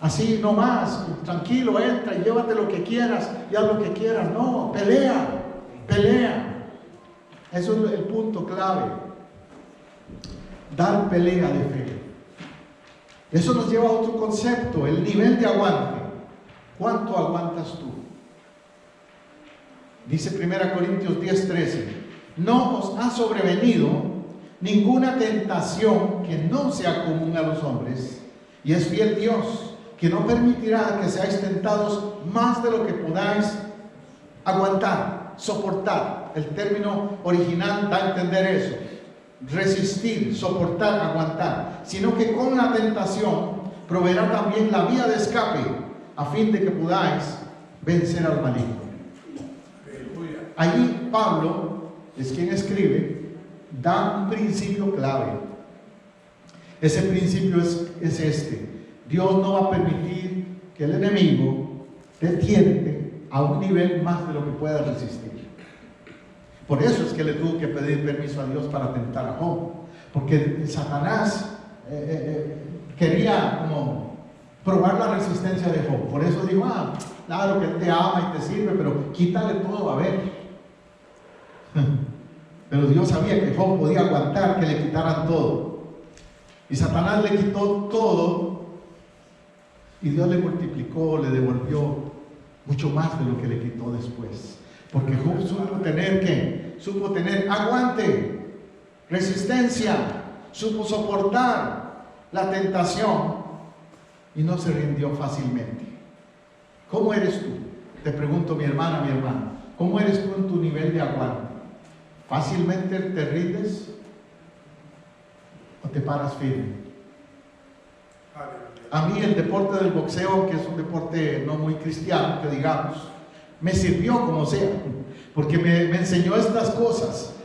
así nomás, tranquilo, entra y llévate lo que quieras y haz lo que quieras. No, pelea, pelea. Eso es el punto clave. Dar pelea de fe. Eso nos lleva a otro concepto, el nivel de aguante. ¿Cuánto aguantas tú? Dice 1 Corintios 10:13, no os ha sobrevenido ninguna tentación que no sea común a los hombres, y es fiel Dios, que no permitirá que seáis tentados más de lo que podáis aguantar, soportar. El término original da a entender eso. Resistir, soportar, aguantar, sino que con la tentación proveerá también la vía de escape, a fin de que podáis vencer al maligno. Allí Pablo, es quien escribe, da un principio clave. Ese principio es este: Dios no va a permitir que el enemigo te tiente a un nivel más de lo que pueda resistir. Por eso es que le tuvo que pedir permiso a Dios para tentar a Job, porque Satanás quería como probar la resistencia de Job. Por eso dijo, claro que él te ama y te sirve, pero quítale todo a ver. Pero Dios sabía que Job podía aguantar que le quitaran todo, y Satanás le quitó todo, y Dios le multiplicó, le devolvió mucho más de lo que le quitó después. Porque Job supo tener ¿qué? Supo tener aguante, resistencia, supo soportar la tentación y no se rindió fácilmente. ¿Cómo eres tú? Te pregunto, mi hermana, mi hermano, ¿cómo eres tú en tu nivel de aguante? ¿Fácilmente te rindes o te paras firme? A mí el deporte del boxeo, que es un deporte no muy cristiano, que digamos, me sirvió como sea, porque me enseñó estas cosas.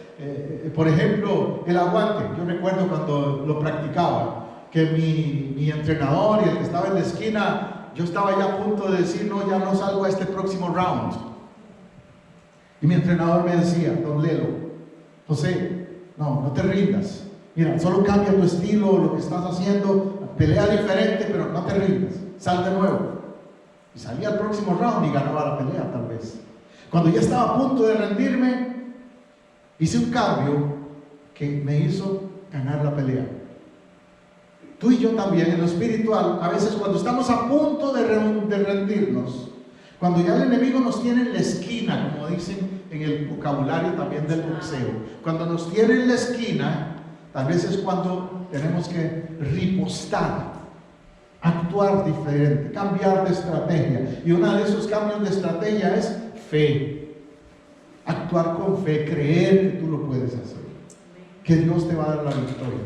Por ejemplo, el aguante. Yo recuerdo cuando lo practicaba, que mi entrenador y el que estaba en la esquina, yo estaba ya a punto de decir, no, ya no salgo a este próximo round. Y mi entrenador me decía, don Lelo, José, no te rindas. Mira, solo cambia tu estilo, lo que estás haciendo, pelea diferente, pero no te rindas, sal de nuevo. Y salía al próximo round y ganaba la pelea, tal vez. Cuando ya estaba a punto de rendirme, hice un cambio que me hizo ganar la pelea. Tú y yo también en lo espiritual, a veces cuando estamos a punto de rendirnos, cuando ya el enemigo nos tiene en la esquina, como dicen en el vocabulario también del boxeo, cuando nos tiene en la esquina, tal vez es cuando tenemos que ripostar, actuar diferente, cambiar de estrategia. Y uno de esos cambios de estrategia es fe. Actuar con fe, creer que tú lo puedes hacer, que Dios te va a dar la victoria,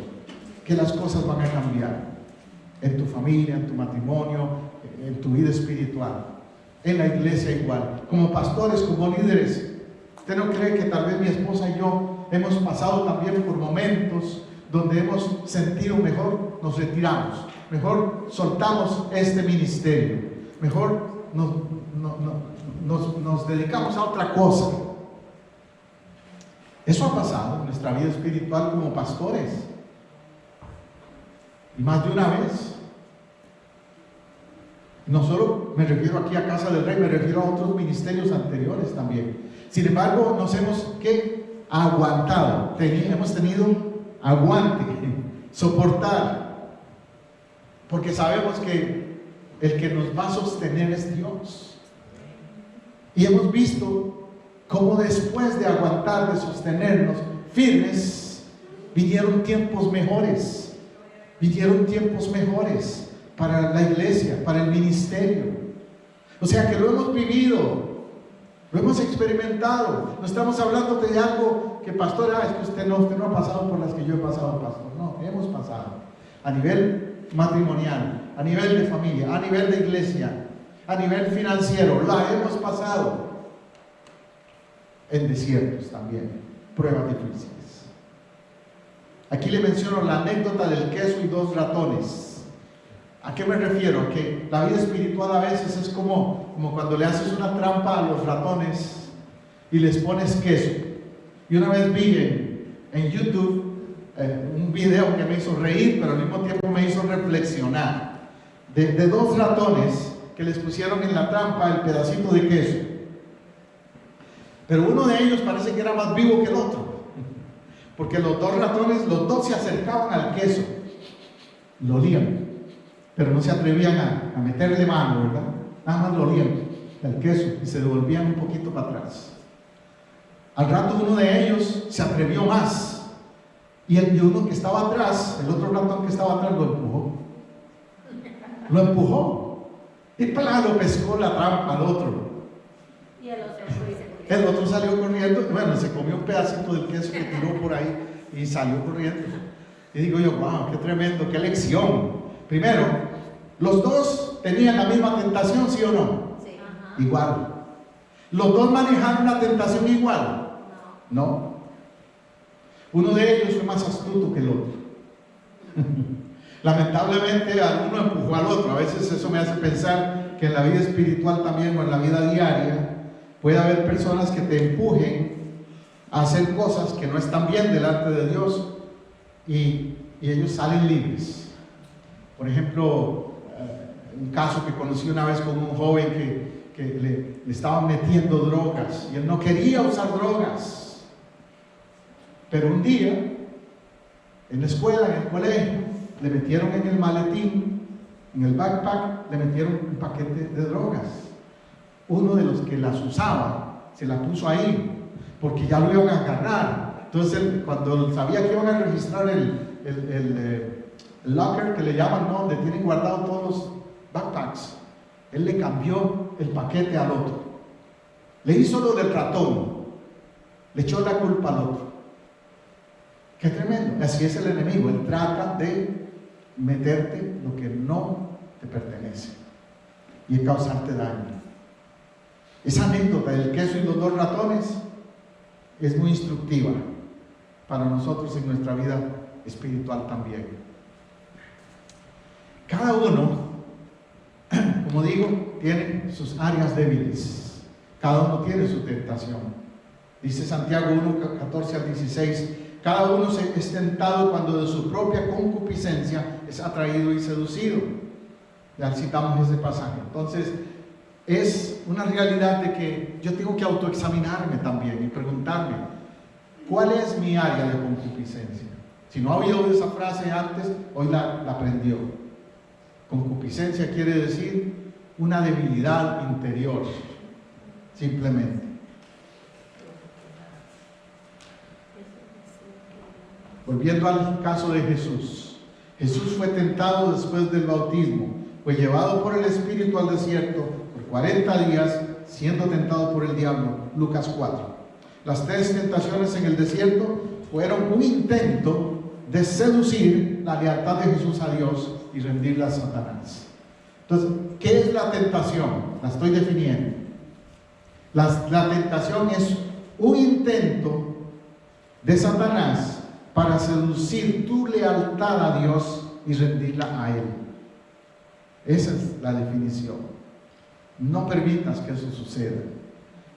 que las cosas van a cambiar en tu familia, en tu matrimonio, en tu vida espiritual, en la iglesia igual, como pastores, como líderes. Usted no cree que tal vez mi esposa y yo hemos pasado también por momentos donde hemos sentido mejor nos retiramos, mejor soltamos este ministerio, mejor nos dedicamos a otra cosa. Eso ha pasado en nuestra vida espiritual como pastores, y más de una vez. No solo me refiero aquí a Casa del Rey, me refiero a otros ministerios anteriores también. Sin embargo, nos hemos aguantado, hemos tenido aguante, soportar, porque sabemos que el que nos va a sostener es Dios. Y hemos visto cómo después de aguantar, de sostenernos firmes, vinieron tiempos mejores, para la iglesia, para el ministerio. O sea que lo hemos vivido, lo hemos experimentado. No estamos hablando de algo que, pastor, es que usted no ha pasado por las que yo he pasado, pastor. No, hemos pasado a nivel matrimonial, a nivel de familia, a nivel de iglesia, a nivel financiero. La hemos pasado en desiertos también, pruebas difíciles. Aquí le menciono la anécdota del queso y 2 ratones. ¿A qué me refiero? Que la vida espiritual a veces es como cuando le haces una trampa a los ratones y les pones queso. Y una vez vi en YouTube un video que me hizo reír, pero al mismo tiempo me hizo reflexionar, de 2 ratones que les pusieron en la trampa el pedacito de queso. Pero uno de ellos parece que era más vivo que el otro, porque los 2 ratones, los 2 se acercaban al queso, lo olían, pero no se atrevían a meterle mano, ¿verdad? Nada más lo olían, el queso, y se devolvían un poquito para atrás. Al rato uno de ellos se atrevió más, y uno que estaba atrás, el otro ratón que estaba atrás, lo empujó, y lo pescó la trampa al otro. Y el otro fue y se murió. El otro salió corriendo, bueno, se comió un pedacito del queso que tiró por ahí y salió corriendo. Y digo yo, wow, qué tremendo, qué lección. Primero, los 2 tenían la misma tentación, ¿sí o no? Sí. Igual. ¿Los 2 manejaron la tentación igual? No. Uno de ellos fue más astuto que el otro. Lamentablemente, uno empujó al otro. A veces eso me hace pensar que en la vida espiritual también, o en la vida diaria, puede haber personas que te empujen a hacer cosas que no están bien delante de Dios, y ellos salen libres. Por ejemplo, un caso que conocí una vez con un joven que le estaban metiendo drogas, y él no quería usar drogas. Pero un día, en la escuela, en el colegio, le metieron en el maletín, en el backpack, le metieron un paquete de drogas. Uno de los que las usaba se la puso ahí, porque ya lo iban a agarrar. Entonces, cuando sabía que iban a registrar el locker, que le llaman, ¿no?, donde tienen guardados todos los backpacks, él le cambió el paquete al otro. Le hizo lo del ratón, le echó la culpa al otro. Qué tremendo. Así es el enemigo. Él trata de meterte lo que no te pertenece y causarte daño. Esa anécdota del queso y los 2 ratones es muy instructiva para nosotros en nuestra vida espiritual también. Cada uno, como digo, tiene sus áreas débiles. Cada uno tiene su tentación. Dice Santiago 1, 14 al 16: cada uno es tentado cuando de su propia concupiscencia es atraído y seducido. Ya citamos ese pasaje. Entonces, es una realidad de que yo tengo que autoexaminarme también y preguntarme, ¿cuál es mi área de concupiscencia? Si no ha oído esa frase antes, hoy la aprendió. Concupiscencia quiere decir una debilidad interior, simplemente. Volviendo al caso de Jesús. Jesús fue tentado después del bautismo, fue llevado por el Espíritu al desierto por 40 días, siendo tentado por el diablo. Lucas 4. Las 3 tentaciones en el desierto fueron un intento de seducir la lealtad de Jesús a Dios y rendirla a Satanás. Entonces, ¿qué es la tentación? La estoy definiendo. La tentación es un intento de Satanás para seducir tu lealtad a Dios y rendirla a Él. Esa es la definición. No permitas que eso suceda.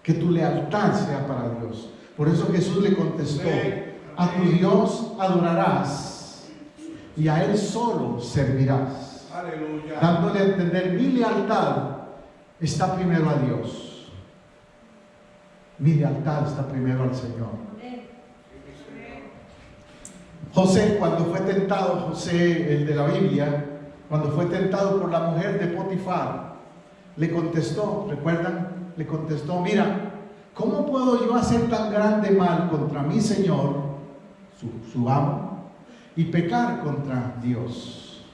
Que tu lealtad sea para Dios. Por eso Jesús le contestó: a tu Dios adorarás y a Él solo servirás. Aleluya. Dándole a entender, mi lealtad está primero a Dios. Mi lealtad está primero al Señor. José, cuando fue tentado, José, el de la Biblia, cuando fue tentado por la mujer de Potifar, le contestó, ¿recuerdan? Le contestó: mira, ¿cómo puedo yo hacer tan grande mal contra mi Señor, su amo, y pecar contra Dios?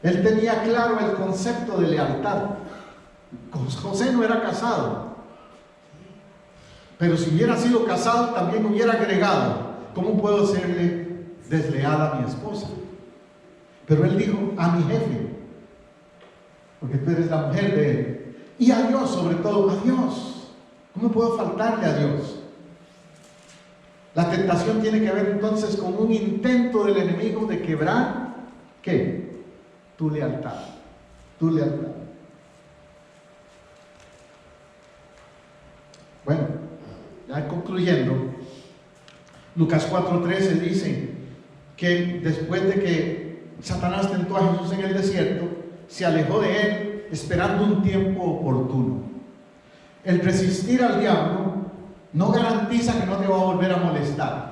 Él tenía claro el concepto de lealtad. José no era casado, pero si hubiera sido casado también hubiera agregado: ¿cómo puedo serle desleal a mi esposa? Pero él dijo: a mi jefe, porque tú eres la mujer de él, y a Dios, sobre todo a Dios. ¿Cómo puedo faltarle a Dios? La tentación tiene que ver entonces con un intento del enemigo de quebrar, ¿qué? Tu lealtad. Tu lealtad. Bueno, ya concluyendo, Lucas 4:13 dice que después de que Satanás tentó a Jesús en el desierto, se alejó de él esperando un tiempo oportuno. El resistir al diablo no garantiza que no te va a volver a molestar.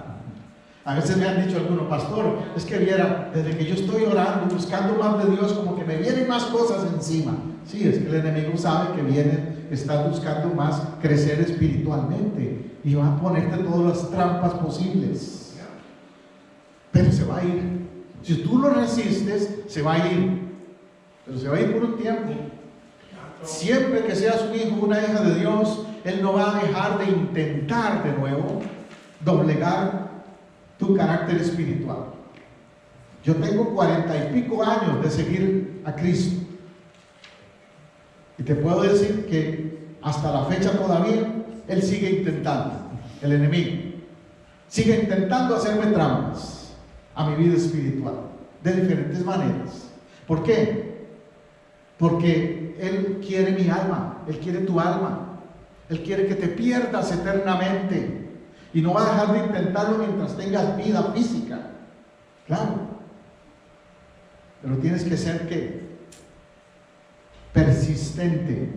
A veces me han dicho algunos: pastor, es que viera, desde que yo estoy orando, buscando más de Dios, como que me vienen más cosas encima. Sí, es que el enemigo sabe que estás buscando más crecer espiritualmente y va a ponerte todas las trampas posibles. Pero se va a ir. Si tú lo resistes, se va a ir. Pero se va a ir por un tiempo. Siempre que seas un hijo o una hija de Dios, Él no va a dejar de intentar de nuevo doblegar tu carácter espiritual. Yo tengo 40 y pico años de seguir a Cristo, y te puedo decir que hasta la fecha todavía Él sigue intentando. El enemigo sigue intentando hacerme trampas a mi vida espiritual de diferentes maneras. ¿Por qué? Porque Él quiere mi alma, Él quiere tu alma, Él quiere que te pierdas eternamente, y no va a dejar de intentarlo mientras tengas vida física. Claro, pero tienes que ser ¿qué? Persistente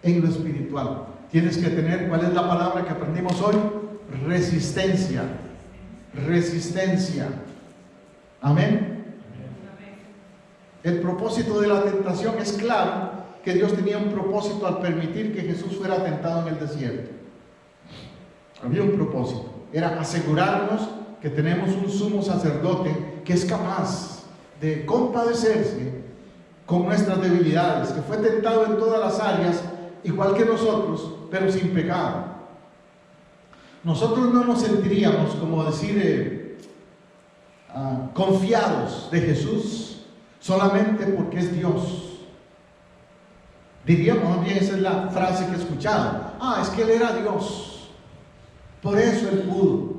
en lo espiritual. Tienes que tener, ¿cuál es la palabra que aprendimos hoy? Resistencia. Resistencia. Amén. El propósito de la tentación es claro, que Dios tenía un propósito al permitir que Jesús fuera tentado en el desierto. Había un propósito, era asegurarnos que tenemos un sumo sacerdote que es capaz de compadecerse con nuestras debilidades, que fue tentado en todas las áreas igual que nosotros, pero sin pecado. Nosotros no nos sentiríamos, como decir, confiados de Jesús solamente porque es Dios. Diríamos, más bien, esa es la frase que he escuchado: es que Él era Dios, por eso Él pudo.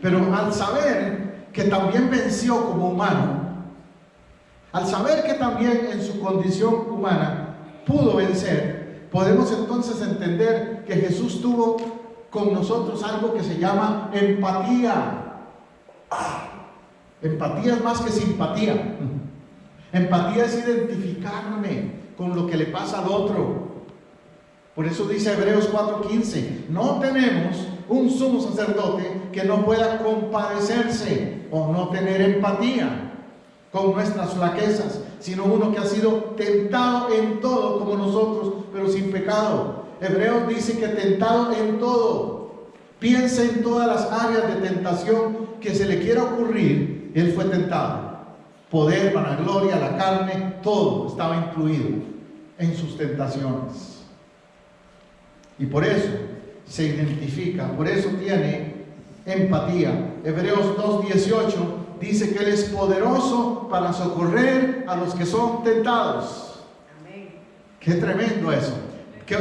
Pero al saber que también venció como humano, al saber que también en su condición humana pudo vencer, podemos entonces entender que Jesús tuvo con nosotros algo que se llama empatía. Empatía es más que simpatía. Empatía es identificarme con lo que le pasa al otro. Por eso dice Hebreos 4:15: no tenemos un sumo sacerdote que no pueda compadecerse o no tener empatía con nuestras flaquezas, sino uno que ha sido tentado en todo como nosotros, pero sin pecado. Hebreos dice que tentado en todo. Piensa en todas las áreas de tentación que se le quiera ocurrir. Él fue tentado. Poder, vanagloria, la carne, todo estaba incluido en sus tentaciones. Y por eso se identifica, por eso tiene empatía. Hebreos 2:18 dice que Él es poderoso para socorrer a los que son tentados. Amén. Qué tremendo eso.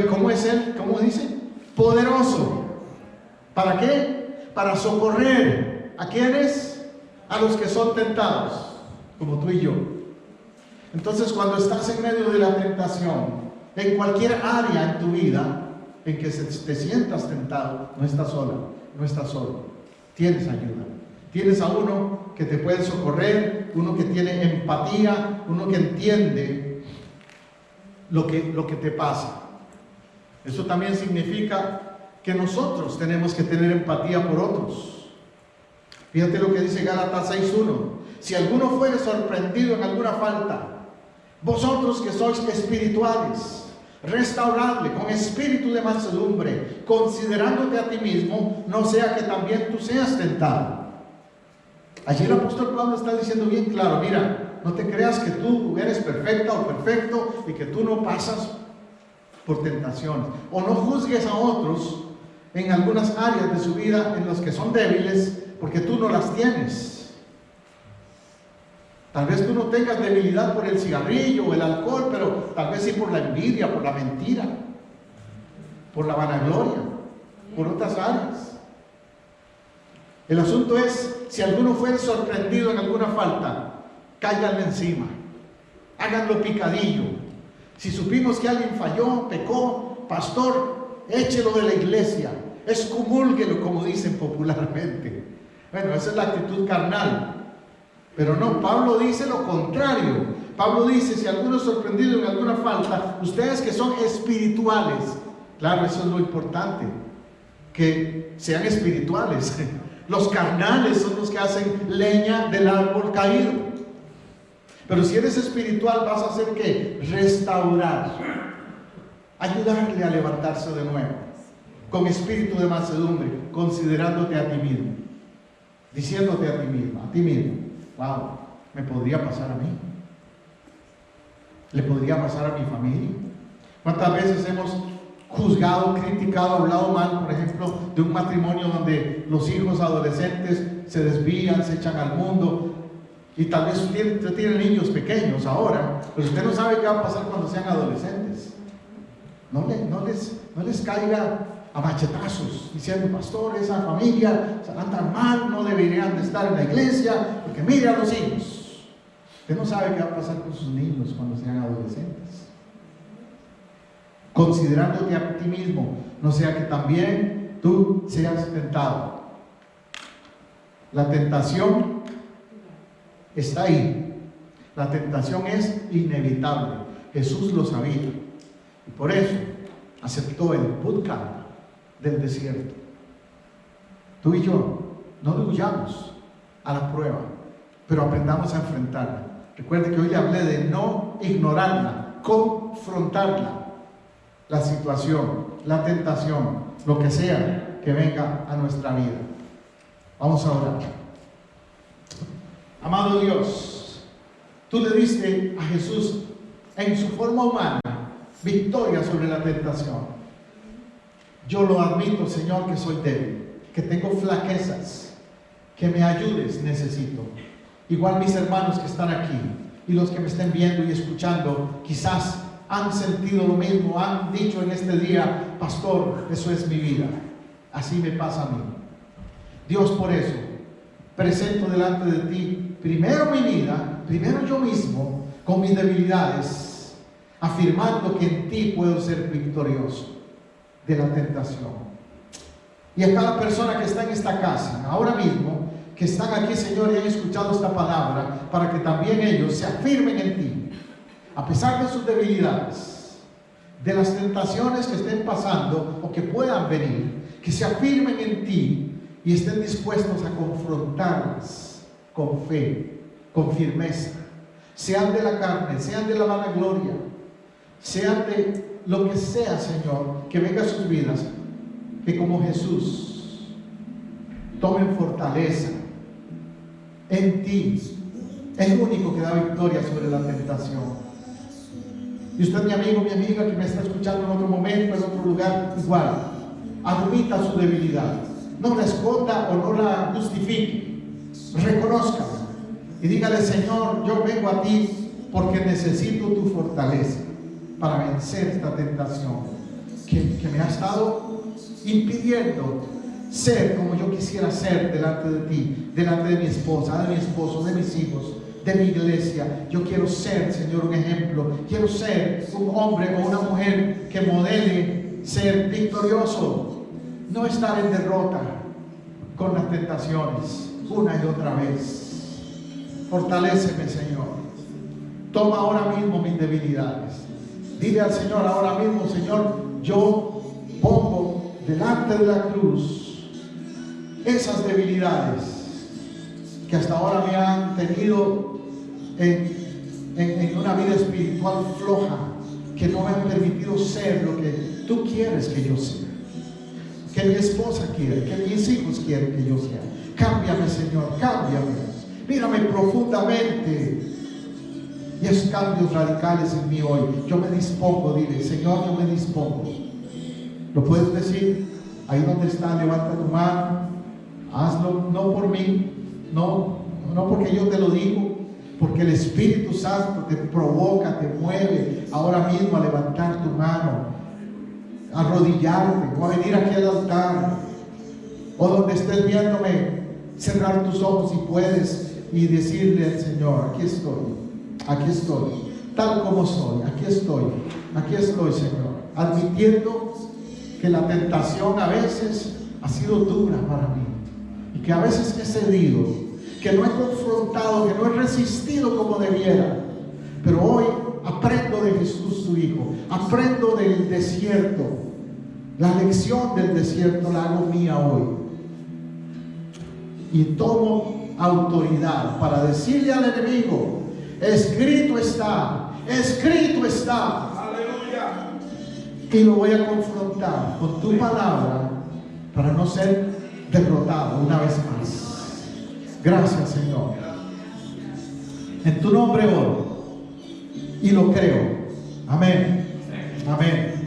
¿Cómo es Él? ¿Cómo dice? Poderoso. ¿Para qué? Para socorrer. ¿A quiénes? A los que son tentados, como tú y yo. Entonces, cuando estás en medio de la tentación, en cualquier área en tu vida en que te sientas tentado, no estás sola, no estás solo. Tienes ayuda. Tienes a uno que te puede socorrer, uno que tiene empatía, uno que entiende lo que te pasa. Eso también significa que nosotros tenemos que tener empatía por otros. Fíjate lo que dice Gálatas 6:1. Si alguno fuere sorprendido en alguna falta, vosotros que sois espirituales, restauradle con espíritu de mansedumbre, considerándote a ti mismo, no sea que también tú seas tentado. Allí el apóstol Pablo está diciendo bien claro: mira, no te creas que tú eres perfecta o perfecto y que tú no pasas por tentaciones, o no juzgues a otros en algunas áreas de su vida en las que son débiles, porque tú no las tienes. Tal vez tú no tengas debilidad por el cigarrillo o el alcohol, pero tal vez sí por la envidia, por la mentira, por la vanagloria, por otras áreas. El asunto es, si alguno fuere sorprendido en alguna falta, cáiganle encima, háganlo picadillo. Si supimos que alguien falló, pecó, pastor, échelo de la iglesia, excomúlguelo, como dicen popularmente. Bueno, esa es la actitud carnal. Pero no, Pablo dice lo contrario. Pablo dice, si alguno es sorprendido en alguna falta, ustedes que son espirituales, claro, eso es lo importante, que sean espirituales. Los carnales son los que hacen leña del árbol caído. Pero si eres espiritual, vas a hacer ¿qué? Restaurar, ayudarle a levantarse de nuevo, con espíritu de mansedumbre, considerándote a ti mismo, diciéndote a ti mismo: wow, me podría pasar a mí, le podría pasar a mi familia. ¿Cuántas veces hemos juzgado, criticado, hablado mal, por ejemplo, de un matrimonio donde los hijos adolescentes se desvían, se echan al mundo? Y tal vez usted tiene niños pequeños ahora, pero usted no sabe qué va a pasar cuando sean adolescentes. No les caiga a machetazos diciendo: pastor, esa familia andan mal, no deberían de estar en la iglesia, porque mire a los hijos. Usted no sabe qué va a pasar con sus niños cuando sean adolescentes. Considerándote a ti mismo, no sea que también tú seas tentado. La tentación está ahí. La tentación es inevitable. Jesús lo sabía, y por eso aceptó el bootcamp del desierto. Tú y yo no huyamos a la prueba, pero aprendamos a enfrentarla. Recuerde que hoy le hablé de no ignorarla, confrontarla, la situación, la tentación, lo que sea que venga a nuestra vida. Vamos a orar. Amado Dios, tú le diste a Jesús en su forma humana victoria sobre la tentación. Yo lo admito, Señor, que soy débil, que tengo flaquezas, que me ayudes, necesito. Igual mis hermanos que están aquí y los que me estén viendo y escuchando, quizás han sentido lo mismo, han dicho en este día: pastor, eso es mi vida, así me pasa a mí. Dios, por eso presento delante de ti primero mi vida, primero yo mismo, con mis debilidades, afirmando que en ti puedo ser victorioso de la tentación. Y a cada persona que está en esta casa, ahora mismo, que están aquí, Señor, y han escuchado esta palabra, para que también ellos se afirmen en ti, a pesar de sus debilidades, de las tentaciones que estén pasando o que puedan venir, que se afirmen en ti y estén dispuestos a confrontarlas con fe, con firmeza. Sean de la carne, sean de la vanagloria, sean de lo que sea, Señor, que venga a sus vidas, que como Jesús tomen fortaleza en ti, el único que da victoria sobre la tentación. Y usted, mi amigo, mi amiga, que me está escuchando en otro momento, en otro lugar, igual, admita su debilidad, no la esconda o no la justifique, reconozca y dígale: Señor, yo vengo a ti porque necesito tu fortaleza para vencer esta tentación que me ha estado impidiendo ser como yo quisiera ser delante de ti, delante de mi esposa, de mi esposo, de mis hijos, de mi iglesia. Yo quiero ser, Señor, un ejemplo. Quiero ser un hombre o una mujer que modele ser victorioso, no estar en derrota con las tentaciones una y otra vez. Fortaléceme, Señor. Toma ahora mismo mis debilidades. Dile al Señor ahora mismo: Señor, yo pongo delante de la cruz esas debilidades que hasta ahora me han tenido en una vida espiritual floja, que no me han permitido ser lo que tú quieres que yo sea, que mi esposa quiere, que mis hijos quieren que yo sea. Cámbiame, Señor, cámbiame. Mírame profundamente y esos cambios radicales en mí hoy. Yo me dispongo, dile: Señor, yo me dispongo. Lo puedes decir ahí donde está. Levanta tu mano, hazlo, no por mí, no porque yo te lo digo, porque el Espíritu Santo te provoca, te mueve ahora mismo a levantar tu mano, a arrodillarte o a venir aquí al altar, o donde estés viéndome, cerrar tus ojos si puedes y decirle al Señor: aquí estoy, tal como soy, aquí estoy, Señor, admitiendo que la tentación a veces ha sido dura para mí, y que a veces he cedido, que no he confrontado, que no he resistido como debiera. Pero hoy aprendo de Jesús, tu Hijo, aprendo del desierto. La lección del desierto la hago mía hoy, y tomo autoridad para decirle al enemigo: escrito está, escrito está. Aleluya. Y lo voy a confrontar con tu palabra para no ser derrotado una vez más. Gracias, Señor. En tu nombre oro y lo creo. Amén. Amén.